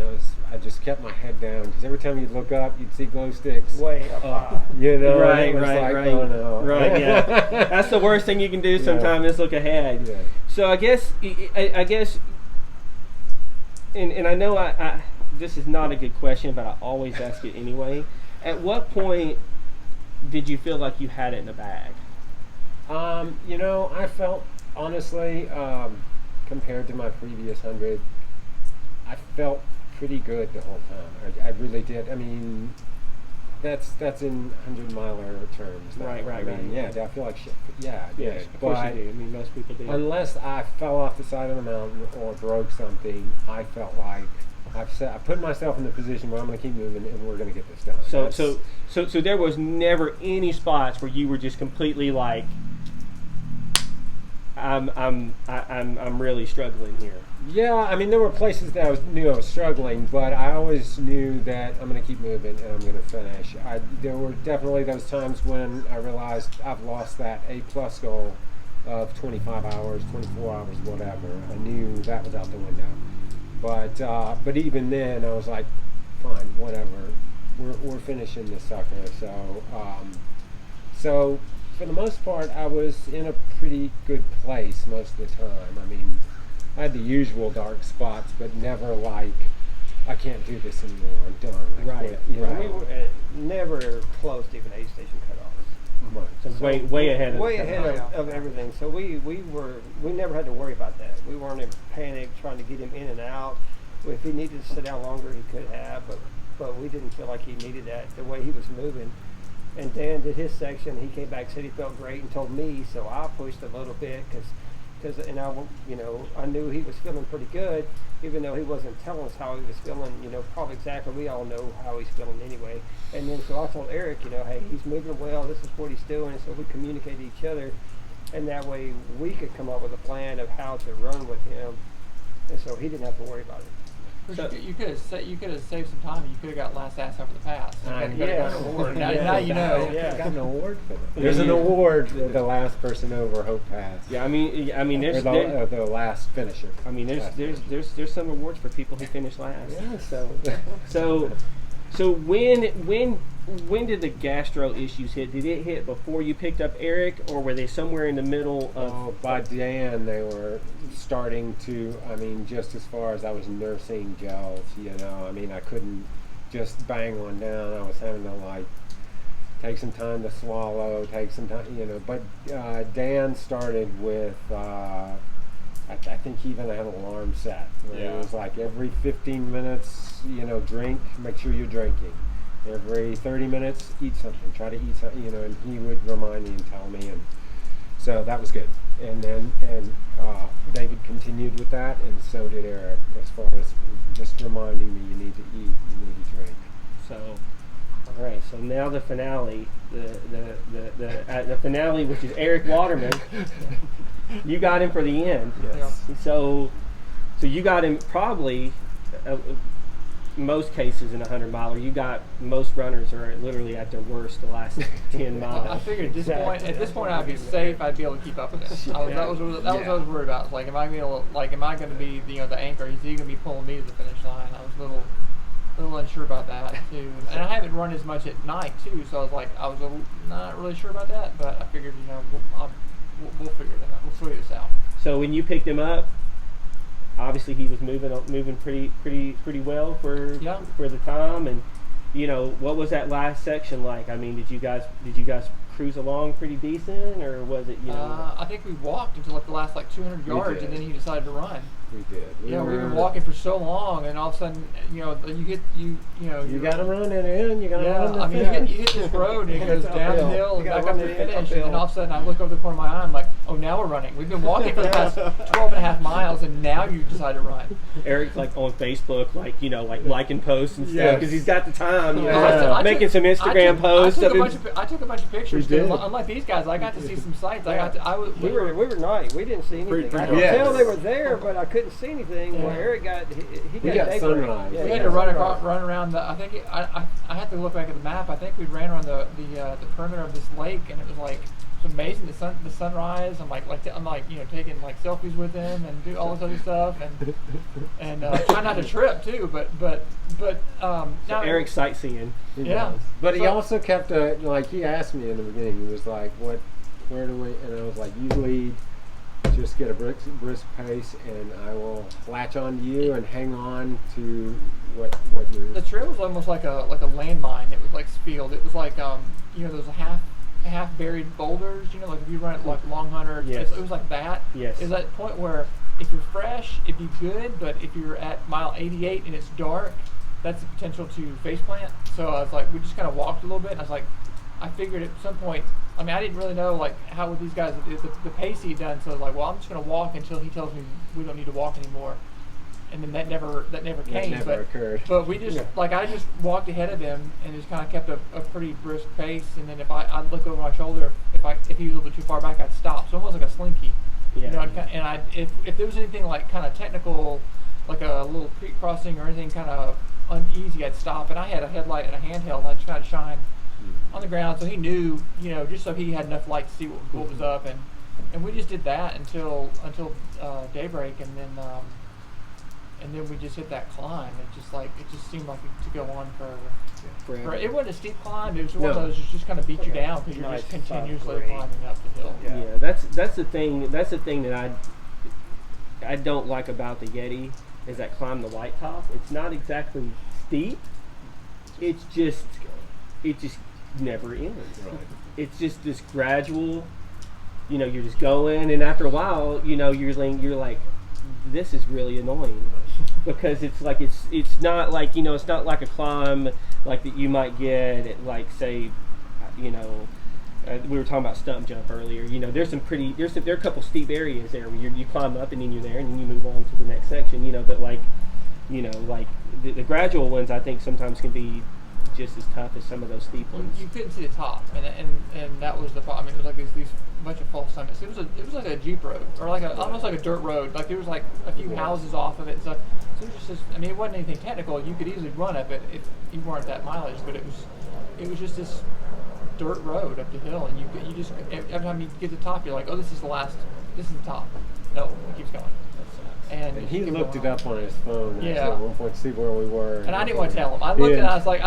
I just kept my head down because every time you'd look up, you'd see glow sticks. Way up high. You know, Right, and it was right, like, right. oh no. Right, yeah. That's the worst thing you can do sometimes is look ahead. Yeah. So I guess, and I know I this is not a good question, but I always ask it anyway. At what point did you feel like you had it in the bag? You know, I felt, honestly, compared to my previous 100, I felt pretty good the whole time. I really did. I mean, that's in 100-miler terms. though. Right, I mean, right. Yeah, I feel like shit. Yeah, I Yes, did. of course But you do. I mean, most people do. unless I fell off the side of the mountain or broke something, I felt like I put myself in the position where I'm going to keep moving and we're going to get this done. So there was never any spots where you were just completely like, I'm really struggling here. Yeah, I mean, there were places that I knew I was struggling, but I always knew that I'm going to keep moving and I'm going to finish. There were definitely those times when I realized I've lost that A+ goal of 25 hours, 24 hours, whatever. I knew that was out the window. But even then, I was like, fine, whatever. We're finishing this sucker. So for the most part, I was in a pretty good place most of the time. I mean, I had the usual dark spots, but never like, I can't do this anymore. I'm done. I Right, quit, you know? right. We were never close to even aid station cutoffs. Right. So way ahead of Way the ahead time. of everything. So we never had to worry about that. We weren't in panic trying to get him in and out. If he needed to sit down longer, he could have, but we didn't feel like he needed that the way he was moving. And Dan did his section. He came back, said he felt great, and told me. So I pushed a little bit because I knew he was feeling pretty good, even though he wasn't telling us how he was feeling. You know, probably exactly. We all know how he's feeling anyway. And then so I told Eric, you know, hey, he's moving well. This is what he's doing. And so we communicated to each other, and that way we could come up with a plan of how to run with him, and so he didn't have to worry about it. So- You could have saved some time. You could have got last ass over the pass. I You could have got an award. Now you know. Yeah. Got an award for that. There's an award for the last person over Hope Pass. Yeah, I mean, Or the last finisher. I mean, there's some awards for people who finish last. Yeah, So when did the gastro issues hit? Did it hit before you picked up Eric, or were they somewhere in the middle of? by Dan, they were starting to, I mean, just as far as I was nursing gels, you know, I mean, I couldn't just bang one down. I was having to, like, take some time to swallow, take some time, you know. But Dan started with, I think he even had an alarm set. Where Yeah. It was like every 15 minutes, you know, drink, make sure you're drinking. Every 30 minutes, eat something. Try to eat something, you know, and he would remind me and tell me. And so that was good. And then, David continued with that, and so did Eric, as far as just reminding me you need to eat, you need to drink. So, all right. So now the finale, the finale, which is Eric Waterman. You got him for the end. Yes. So you got him probably. Most cases in a 100-miler, you got most runners are literally at their worst the last 10 miles. I figured at this point I'd be safe. I'd be able to keep up with it. That was what I was worried about. Like, am I going to be the anchor? Is he going to be pulling me to the finish line? I was a little unsure about that too. And I haven't run as much at night too, so I was not really sure about that. But I figured, we'll figure it out. We'll figure this out. So when you picked him up, obviously he was moving pretty well for the time. And what was that last section like? I mean, did you guys cruise along pretty decent, or was it, you know? I think we walked until like the last like 200 We yards, did. and then he decided to run. We did. We've been walking for so long, and all of a sudden, you know, You got to run it in. You got to Yeah, run the I mean, finish. you hit this road and it goes It's uphill. downhill You and gotta back up run to the it in finish, and uphill. then all of a sudden I look over the corner of my eye, I'm like, oh, now we're running. We've been walking for the past 12 and a half miles, and now you decide to run. Eric's like on Facebook, like, you know, like liking posts and stuff, Yes. because he's got the time, you know, Yeah. I making took- some Instagram posts. I took a bunch of pictures. You did? Too. Unlike these guys, I got to see some sights. We were night. We didn't see anything. Pretty I could yes. tell they were there, but I couldn't see anything. Yeah. Where Eric got, he got daybreak. sunrise. Yeah, We he had got to run sunrise. around the. I had to look back at the map. I think we ran around the perimeter of this lake, and it was like it's amazing. The sunrise. I'm like you know, taking like selfies with him and do all this other stuff, and try not to trip too. But So now Eric's sightseeing. He Yeah. does. But he So- also kept like he asked me in the beginning. He was like, where do we? And I was like, you lead. Just get a brisk pace, and I will latch on to you and hang on to what you're. the trail was almost like a landmine. It was like field. It was like you know, those half buried boulders. You know, like if you run it like Long Hunter, Yes. it was like that. Yes. It's that point where if you're fresh, it'd be good, but if you're at mile 88 and it's dark, that's the potential to face plant. So I was like, we just kind of walked a little bit, and I was like, I figured at some point, I mean, I didn't really know like how with these guys the pace he'd done. So I was like, well, I'm just going to walk until he tells me we don't need to walk anymore. And then that never came. never occurred. But we just like I just walked ahead of him and just kind of kept a pretty brisk pace. And then if I'd look over my shoulder, if he was a little bit too far back, I'd stop. So almost like a slinky. Yeah. You know, if there was anything like kind of technical, like a little creek crossing or anything kind of uneasy, I'd stop. And I had a headlight and a handheld, and I just kind of shine on the ground, so he knew, you know, just so he had enough light to see what was up, and we just did that until daybreak, and then we just hit that climb. It just seemed like it to go on for it wasn't a steep climb. It was one of those that just kind of beat you down because you're just Nice continuously 5 grade. climbing up the hill. Yeah. Yeah, that's the thing. That's the thing that I don't like about the Yeti is that climb the white top. It's not exactly steep. It just never ends. Right. It's just this gradual. You know, you're just going, and after a while, you know, you're like, this is really annoying because it's like it's not like, you know, it's not like a climb like that you might get at, like, say, you know. We were talking about stump jump earlier. You know, there are a couple steep areas there where you climb up and then you're there and then you move on to the next section. You know, but like, you know, like the gradual ones, I think sometimes can be just as tough as some of those steep ones. You couldn't see the top, and that was the problem. I mean, it was like these bunch of false summits. It was like a jeep road, or like almost like a dirt road. Like there was like a few houses off of it. So it was just I mean, it wasn't anything technical. You could easily run up it if you weren't that mileage, but it was just this dirt road up the hill, and you just every time you get to the top, you're like, oh, this is the top. No, it keeps going. And he keep looked going it on. up on his phone Yeah. at one point to see where we were. And I didn't want to tell him. I looked and I was like,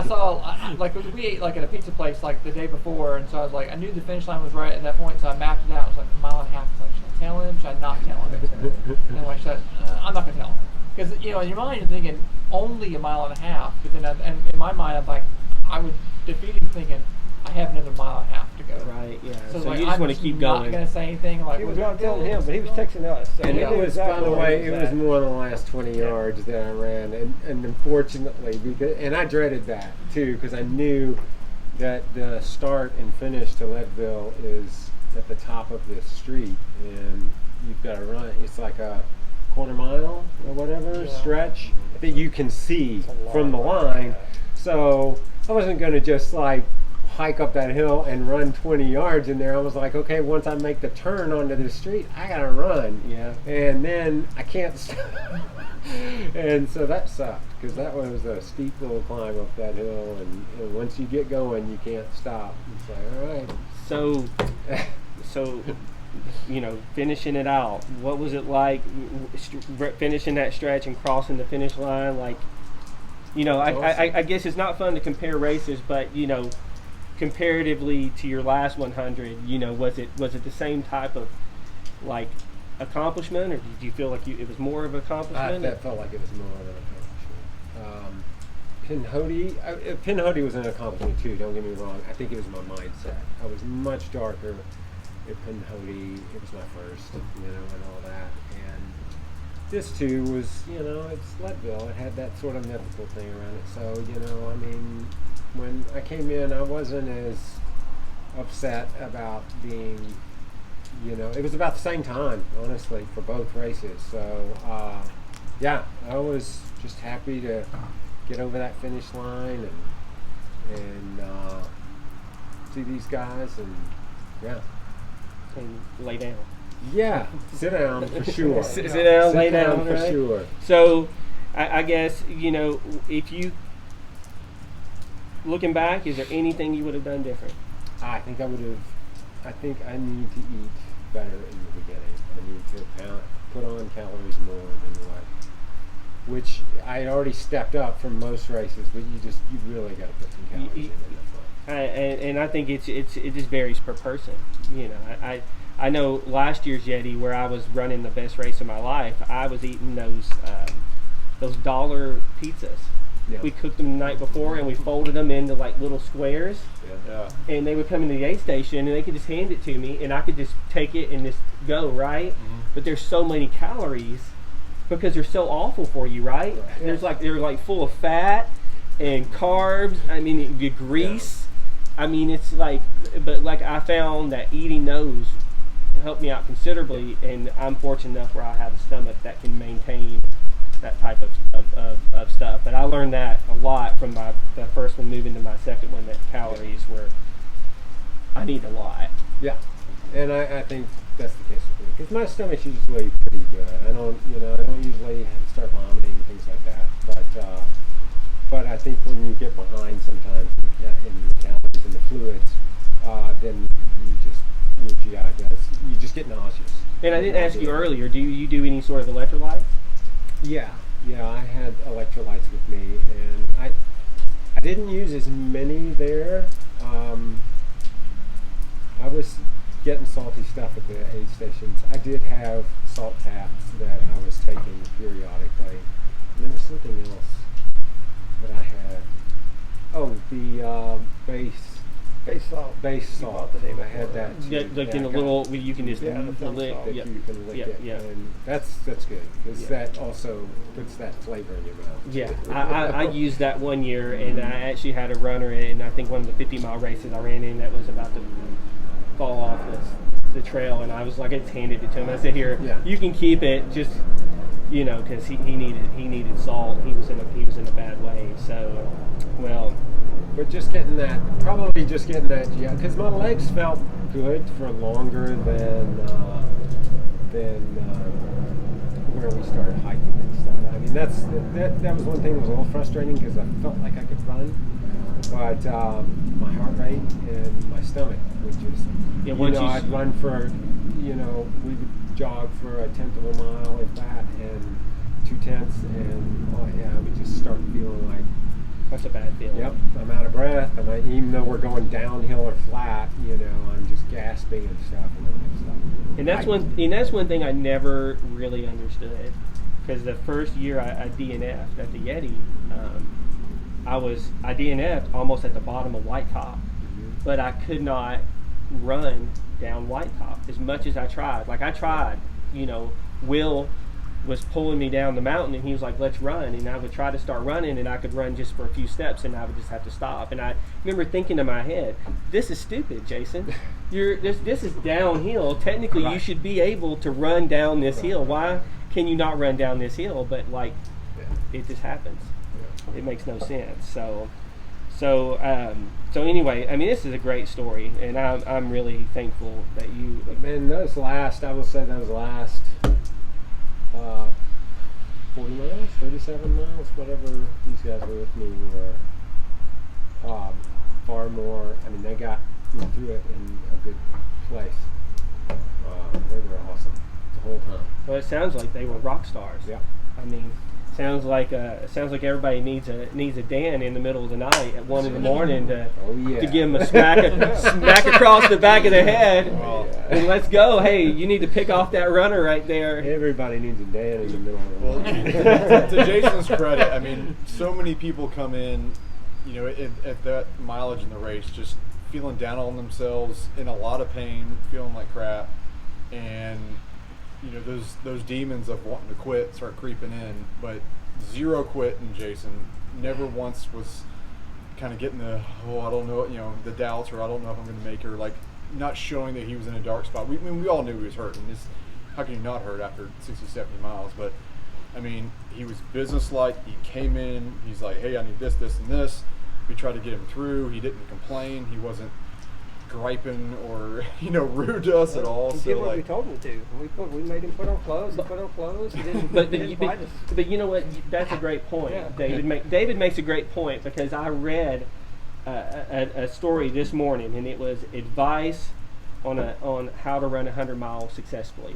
like we ate like at a pizza place like the day before, and so I was like, I knew the finish line was right at that point, so I mapped it out. It was like a mile and a half. I was like, should I tell him? Should I not tell him? And I'm like, I'm not gonna tell him, because you know, in your mind you're thinking only a mile and a half, but then and in my mind I'm like, I would defeat him thinking I have another mile and a half to go. Right. Yeah. So like, you just I'm want to keep not going. gonna say anything. Like He was not telling him, but he was texting us. So And we it knew was, exactly by the where way, he it was at. more than the last 20 yards that I ran, and unfortunately, and I dreaded that too, because I knew that the start and finish to Leadville is at the top of this street, and you've got to run. It's like a quarter mile or whatever stretch that you can see from the line. So I wasn't going to just like hike up that hill and run 20 yards in there. I was like, okay, once I make the turn onto the street, I gotta run. Yeah. And then I can't stop. And so that sucked, because that was a steep little climb up that hill, and once you get going, you can't stop. It's like, all right. So, you know, finishing it out, what was it like finishing that stretch and crossing the finish line? Like, you know, I guess it's not fun to compare races, but, you know, comparatively to your last 100, you know, was it the same type of, like, accomplishment, or did you feel like it was more of an accomplishment? That felt like it was more of an accomplishment. Pinhoti was an accomplishment too. Don't get me wrong. I think it was my mindset. I was much darker at Pinhoti. It was my first, and all that. And this too was, it's Leadville. It had that sort of mythical thing around it. So, I mean, when I came in, I wasn't as upset about being, it was about the same time, honestly, for both races. So, yeah, I was just happy to get over that finish line and see these guys and lay down. Yeah, sit down for sure. Sit down, lay down for right? sure. So, I guess if you looking back, is there anything you would have done different? I think I need to eat better in the beginning. I need to put on calories more than which I had already stepped up from most races, but you really got to put some calories in that. And I think it just varies per person. I know last year's Yeti, where I was running the best race of my life, I was eating those dollar pizzas. Yeah. We cooked them the night before and we folded them into like little squares. Yeah. And they would come into the aid station and they could just hand it to me and I could just take it and just go, right? Mm-hmm. But there's so many calories because they're so awful for you, right? Yeah. They're like full of fat and carbs. I mean, grease. Yeah. I mean, it's like, but like I found that eating those helped me out considerably, and I'm fortunate enough where I have a stomach that can maintain that type of stuff. But I learned that a lot from the first one moving to my second one, that calories were, I need a lot. Yeah, and I think that's the case with me, because my stomach's usually pretty good. I don't usually start vomiting and things like that, but I think when you get behind sometimes in the calories and the fluids, then your GI does, you just get nauseous. And I didn't ask you earlier, do you do any sort of electrolytes? Yeah, I had electrolytes with me, and I didn't use as many there. I was getting salty stuff at the aid stations. I did have salt taps that I was taking periodically. And there was something else that I had. Oh, the base salt. I had that too. Like in a little, you can just lick. Yep. You can lick it, and that's good, because that also puts that flavor in your mouth. Yeah, I used that one year, and I actually had a runner in, I think one of the 50-mile races I ran in that was about to fall off the trail, and I was like, I just handed it to him. I said, "Here, you can keep it, just because he needed salt. He was in a bad way." So, well. But just getting that GI, because my legs felt good for longer than where we started hiking and stuff. I mean, that was one thing that was a little frustrating, because I felt like I could run, but my heart rate and my stomach would just, I'd run for, we would jog for 1/10 of a mile, if that, and 2/10, and I would just start feeling like, that's a bad feeling. Yep, I'm out of breath, and even though we're going downhill or flat, I'm just gasping and stuff and all that stuff. And that's one thing I never really understood, because the first year I DNF'd at the Yeti, I DNF'd almost at the bottom of White Top, but I could not run down White Top as much as I tried. Like I tried, Will was pulling me down the mountain, and he was like, "Let's run," and I would try to start running, and I could run just for a few steps, and I would just have to stop. And I remember thinking in my head, "This is stupid, Jason. This is downhill. Technically, you should be able to run down this hill. Why can you not run down this hill?" But it just happens. It makes no sense. So anyway, I mean, this is a great story, and I'm really thankful that you. Man, those last 40 miles, 37 miles, whatever these guys were with me were far more. I mean, they got me through it in a good place. They were awesome the whole time. Well, it sounds like they were rock stars. Yeah. I mean, Sounds like everybody needs a Dan in the middle of the night at 1 in the morning to give him a smack across the back of the head. And let's go. Hey, you need to pick off that runner right there. Everybody needs a Dan in the middle of the night. Well, to Jason's credit, I mean, so many people come in, at that mileage in the race, just feeling down on themselves, in a lot of pain, feeling like crap, and those demons of wanting to quit start creeping in, but zero quitting. Jason never once was kind of getting the I don't know, the doubts, or I don't know if I'm going to make it, or like not showing that he was in a dark spot. We all knew he was hurt, and how can you not hurt after 60, 70 miles? But I mean, he was businesslike. He came in, he's like, hey, I need this, this, and this. We tried to get him through. He didn't complain. He wasn't griping or rude to us at all. He did what we told him to. We made him put on clothes. He put on clothes. He didn't. But you know what? That's a great point. Yeah. David makes a great point, because I read a story this morning, and it was advice on how to run 100 miles successfully,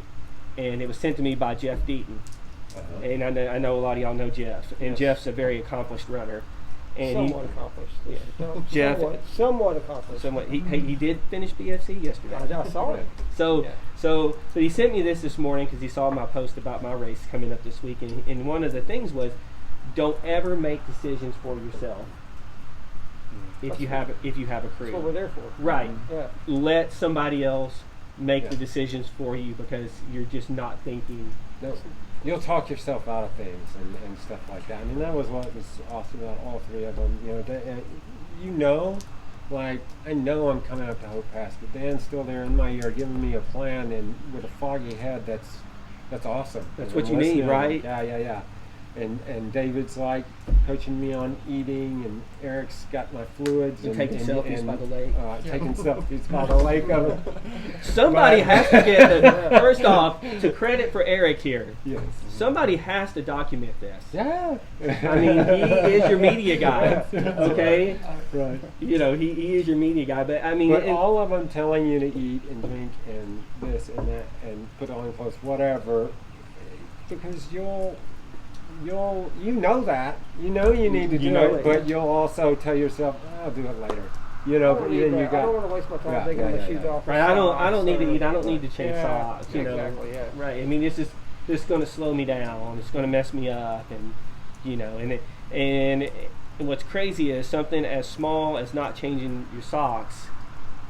and it was sent to me by Jeff Deaton. And I know a lot of y'all know Jeff, and Yes. Jeff's a very accomplished runner. And somewhat accomplished. Yeah. No, Jeff, somewhat accomplished. he did finish BFC yesterday. I saw it. So he sent me this morning because he saw my post about my race coming up this week, and one of the things was, don't ever make decisions for yourself if you have a crew. That's what we're there for. Right. Yeah. Let somebody else make the decisions for you, because you're just not thinking. No, you'll talk yourself out of things and stuff like that. I mean, that was what was awesome about all three of them. Like, I know I'm coming up to Hope Pass, but Dan's still there in my ear giving me a plan, and with a foggy head, that's awesome. That's what you need, right? Yeah. And David's like coaching me on eating, and Eric's got my fluids. And taking selfies by the lake. Taking selfies by the lake. Somebody has to get first off, to credit for Eric here. Yes. Somebody has to document this. Yeah. I mean, he is your media guy, okay? Right. He is your media guy, but I mean, But all of them telling you to eat and drink and this and that and put on clothes, whatever, because you'll that you need to do it, but you'll also tell yourself, I'll do it later. I don't want to waste my time taking my shoes off. Right. I don't need to eat. I don't need to change socks. Exactly. Yeah. Right. I mean, this is going to slow me down. It's going to mess me up, and what's crazy is something as small as not changing your socks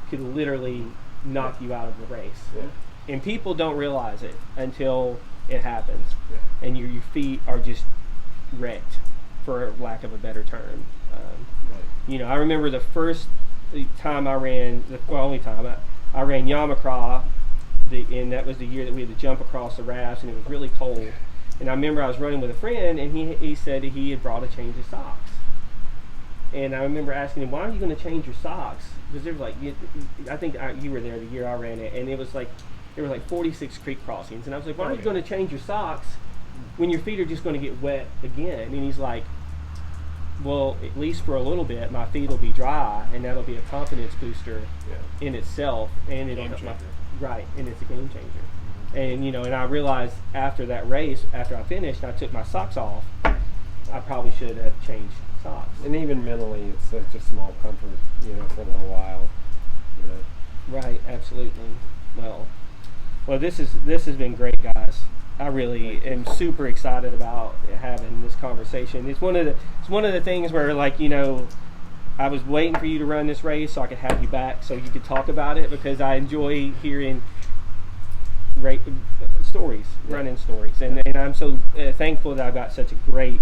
could literally knock you out of the race. Yeah. And people don't realize it until it happens, Yeah. and your feet are just wrecked, for lack of a better term. I remember the first time I ran, the only time I ran Yamacraw, and that was the year that we had to jump across the rafts, and it was really cold. And I remember I was running with a friend, and he said that he had brought a change of socks. And I remember asking him, why are you going to change your socks? Because there was like, I think you were there the year I ran it, and it was like, there were like 46 creek crossings. And I was like, why are you going to change your socks when your feet are just going to get wet again? And he's like, well, at least for a little bit, my feet will be dry, and that'll be a confidence booster in itself, and it'll help and it's a game changer. And and I realized after that race, after I finished, I took my socks off. I probably should have changed socks. And even mentally, it's such a small comfort, for a little while. Right, absolutely. Well, this has been great, guys. I really am super excited about having this conversation. It's one of the things where, like, I was waiting for you to run this race so I could have you back so you could talk about it, because I enjoy hearing running stories, and I'm so thankful that I've got such a great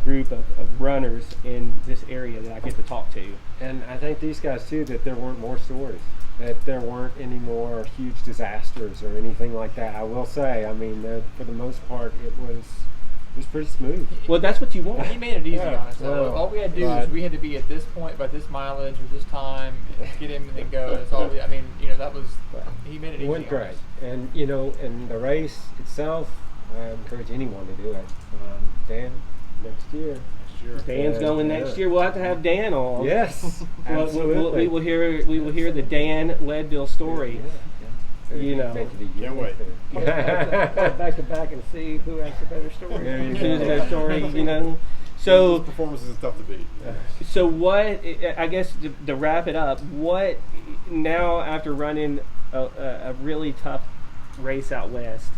group of runners in this area that I get to talk to. And I think these guys too, that there weren't more stories, that there weren't any more huge disasters or anything like that. I will say, I mean, for the most part, it was pretty smooth. Well, that's what you want. He made it easy on us. Well, all we had to do was we had to be at this point by this mileage or this time, get him and then go. That's all. That was. He made it easy. It went great, and and the race itself, I encourage anyone to do it. Dan, next year. Dan's going next year. We'll have to have Dan on. Yes, absolutely. We will hear the Dan Leadville story. You know. Make it a year Can't wait. Put it back to back and see who has the better story. There you Who's go. the story, you know. Those So, performances is tough to beat. so what? I guess to wrap it up, what now after running a really tough race out west?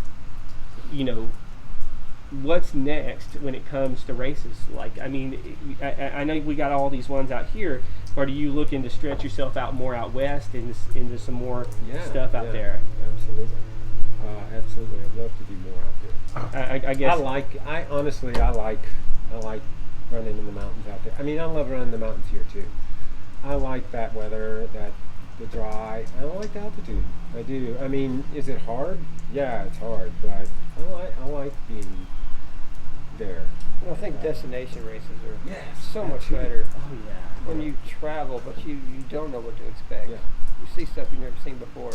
You know, what's next when it comes to races? Like, I mean, I know we got all these ones out here, but are you looking to stretch yourself out more out west into some more stuff out there? Absolutely. Absolutely. I'd love to do more out there. I guess. I honestly like running in the mountains out there. I mean, I love running the mountains here too. I like that weather, the dry. I like the altitude. I do. I mean, is it hard? Yeah, it's hard, but I like being there. I think destination races are Yes, so much better Oh yeah. when you travel, but you don't know what to expect. Yeah. You see stuff you've never seen before.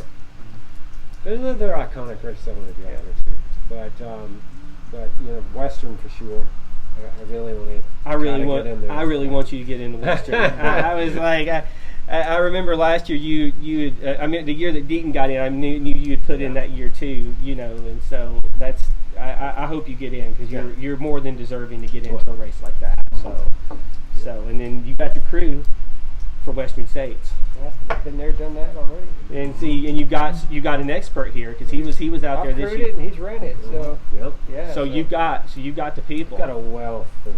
There's another iconic race I want to do out there too, but you know, Western for sure. I really want to. I really want you to get into Western. I was like, I remember last year you I mean the year that Deaton got in, I knew you had put in that year too, you know, and so that's I hope you get in because you're more than deserving to get into a race like that. So and then you got your crew for Western States. Yeah, been there, done that already. And see, and you got an expert here because he was out there I've this crewed year. it and he's ran it, so Yep. yeah. So you got the people. Got a wealth of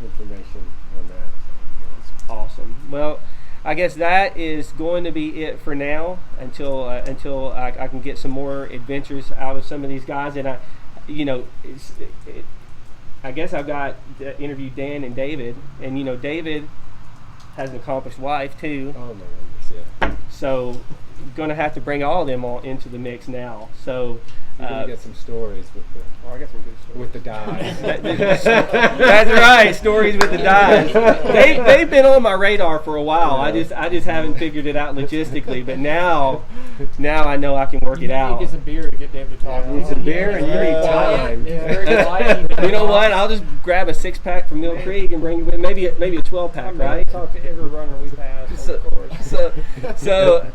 information on that. So. Awesome. Well, I guess that is going to be it for now until I can get some more adventures out of some of these guys. And I guess I've got to interview Dan and David, and you know David has an accomplished wife too. Oh my goodness, yeah. So going to have to bring all of them all into the mix now. So You're gonna get some stories I got some good stories. with the dyes. that's right, stories with the dyes. They've been on my radar for a while. I just haven't figured it out logistically. But now I know I can work it out. You need to get some beer to get David to talk. You need some beer and you need time. Yeah, very quiet. You know what? I'll just grab a 6-pack from Mill Creek and bring maybe a 12-pack, I'm right? talk to every runner we pass, of course. So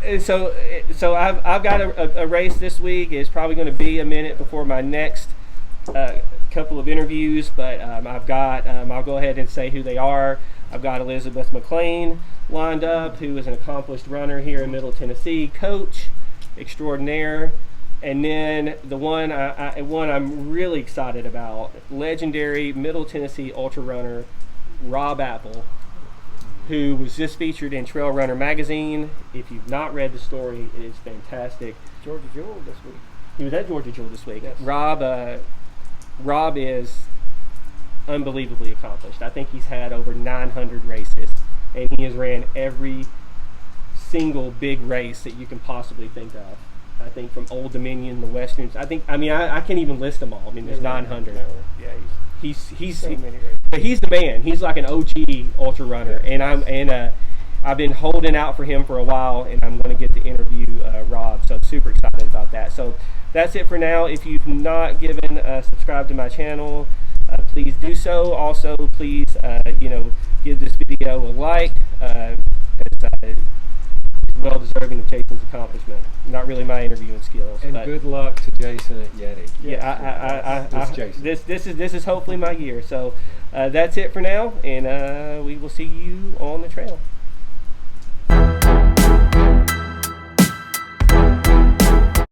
I've got a race this week. It's probably going to be a minute before my next couple of interviews, but I've got I'll go ahead and say who they are. I've got Elizabeth McLean lined up, who is an accomplished runner here in Middle Tennessee, coach extraordinaire. And then the one I'm really excited about, legendary Middle Tennessee ultra runner Rob Apple, who was just featured in Trail Runner magazine. If you've not read the story, it is fantastic. Georgia Jewel this week. He was at Georgia Jewel this week. Yes. Rob is unbelievably accomplished. I think he's had over 900 races, and he has ran every single big race that you can possibly think of. I think from Old Dominion, the Westerns. I can't even list them all. I mean, there's 900. Yeah, He's so many races. but he's the man. He's like an OG ultra runner, and I've been holding out for him for a while, and I'm going to get to interview Rob. So I'm super excited about that. So that's it for now. If you've not given subscribe to my channel, please do so. Also, please give this video a like. It's well deserving of Jason's accomplishment. Not really my interviewing skills, And but good luck to Jason at Yeti. Jason. This is hopefully my year. So that's it for now, and we will see you on the trail.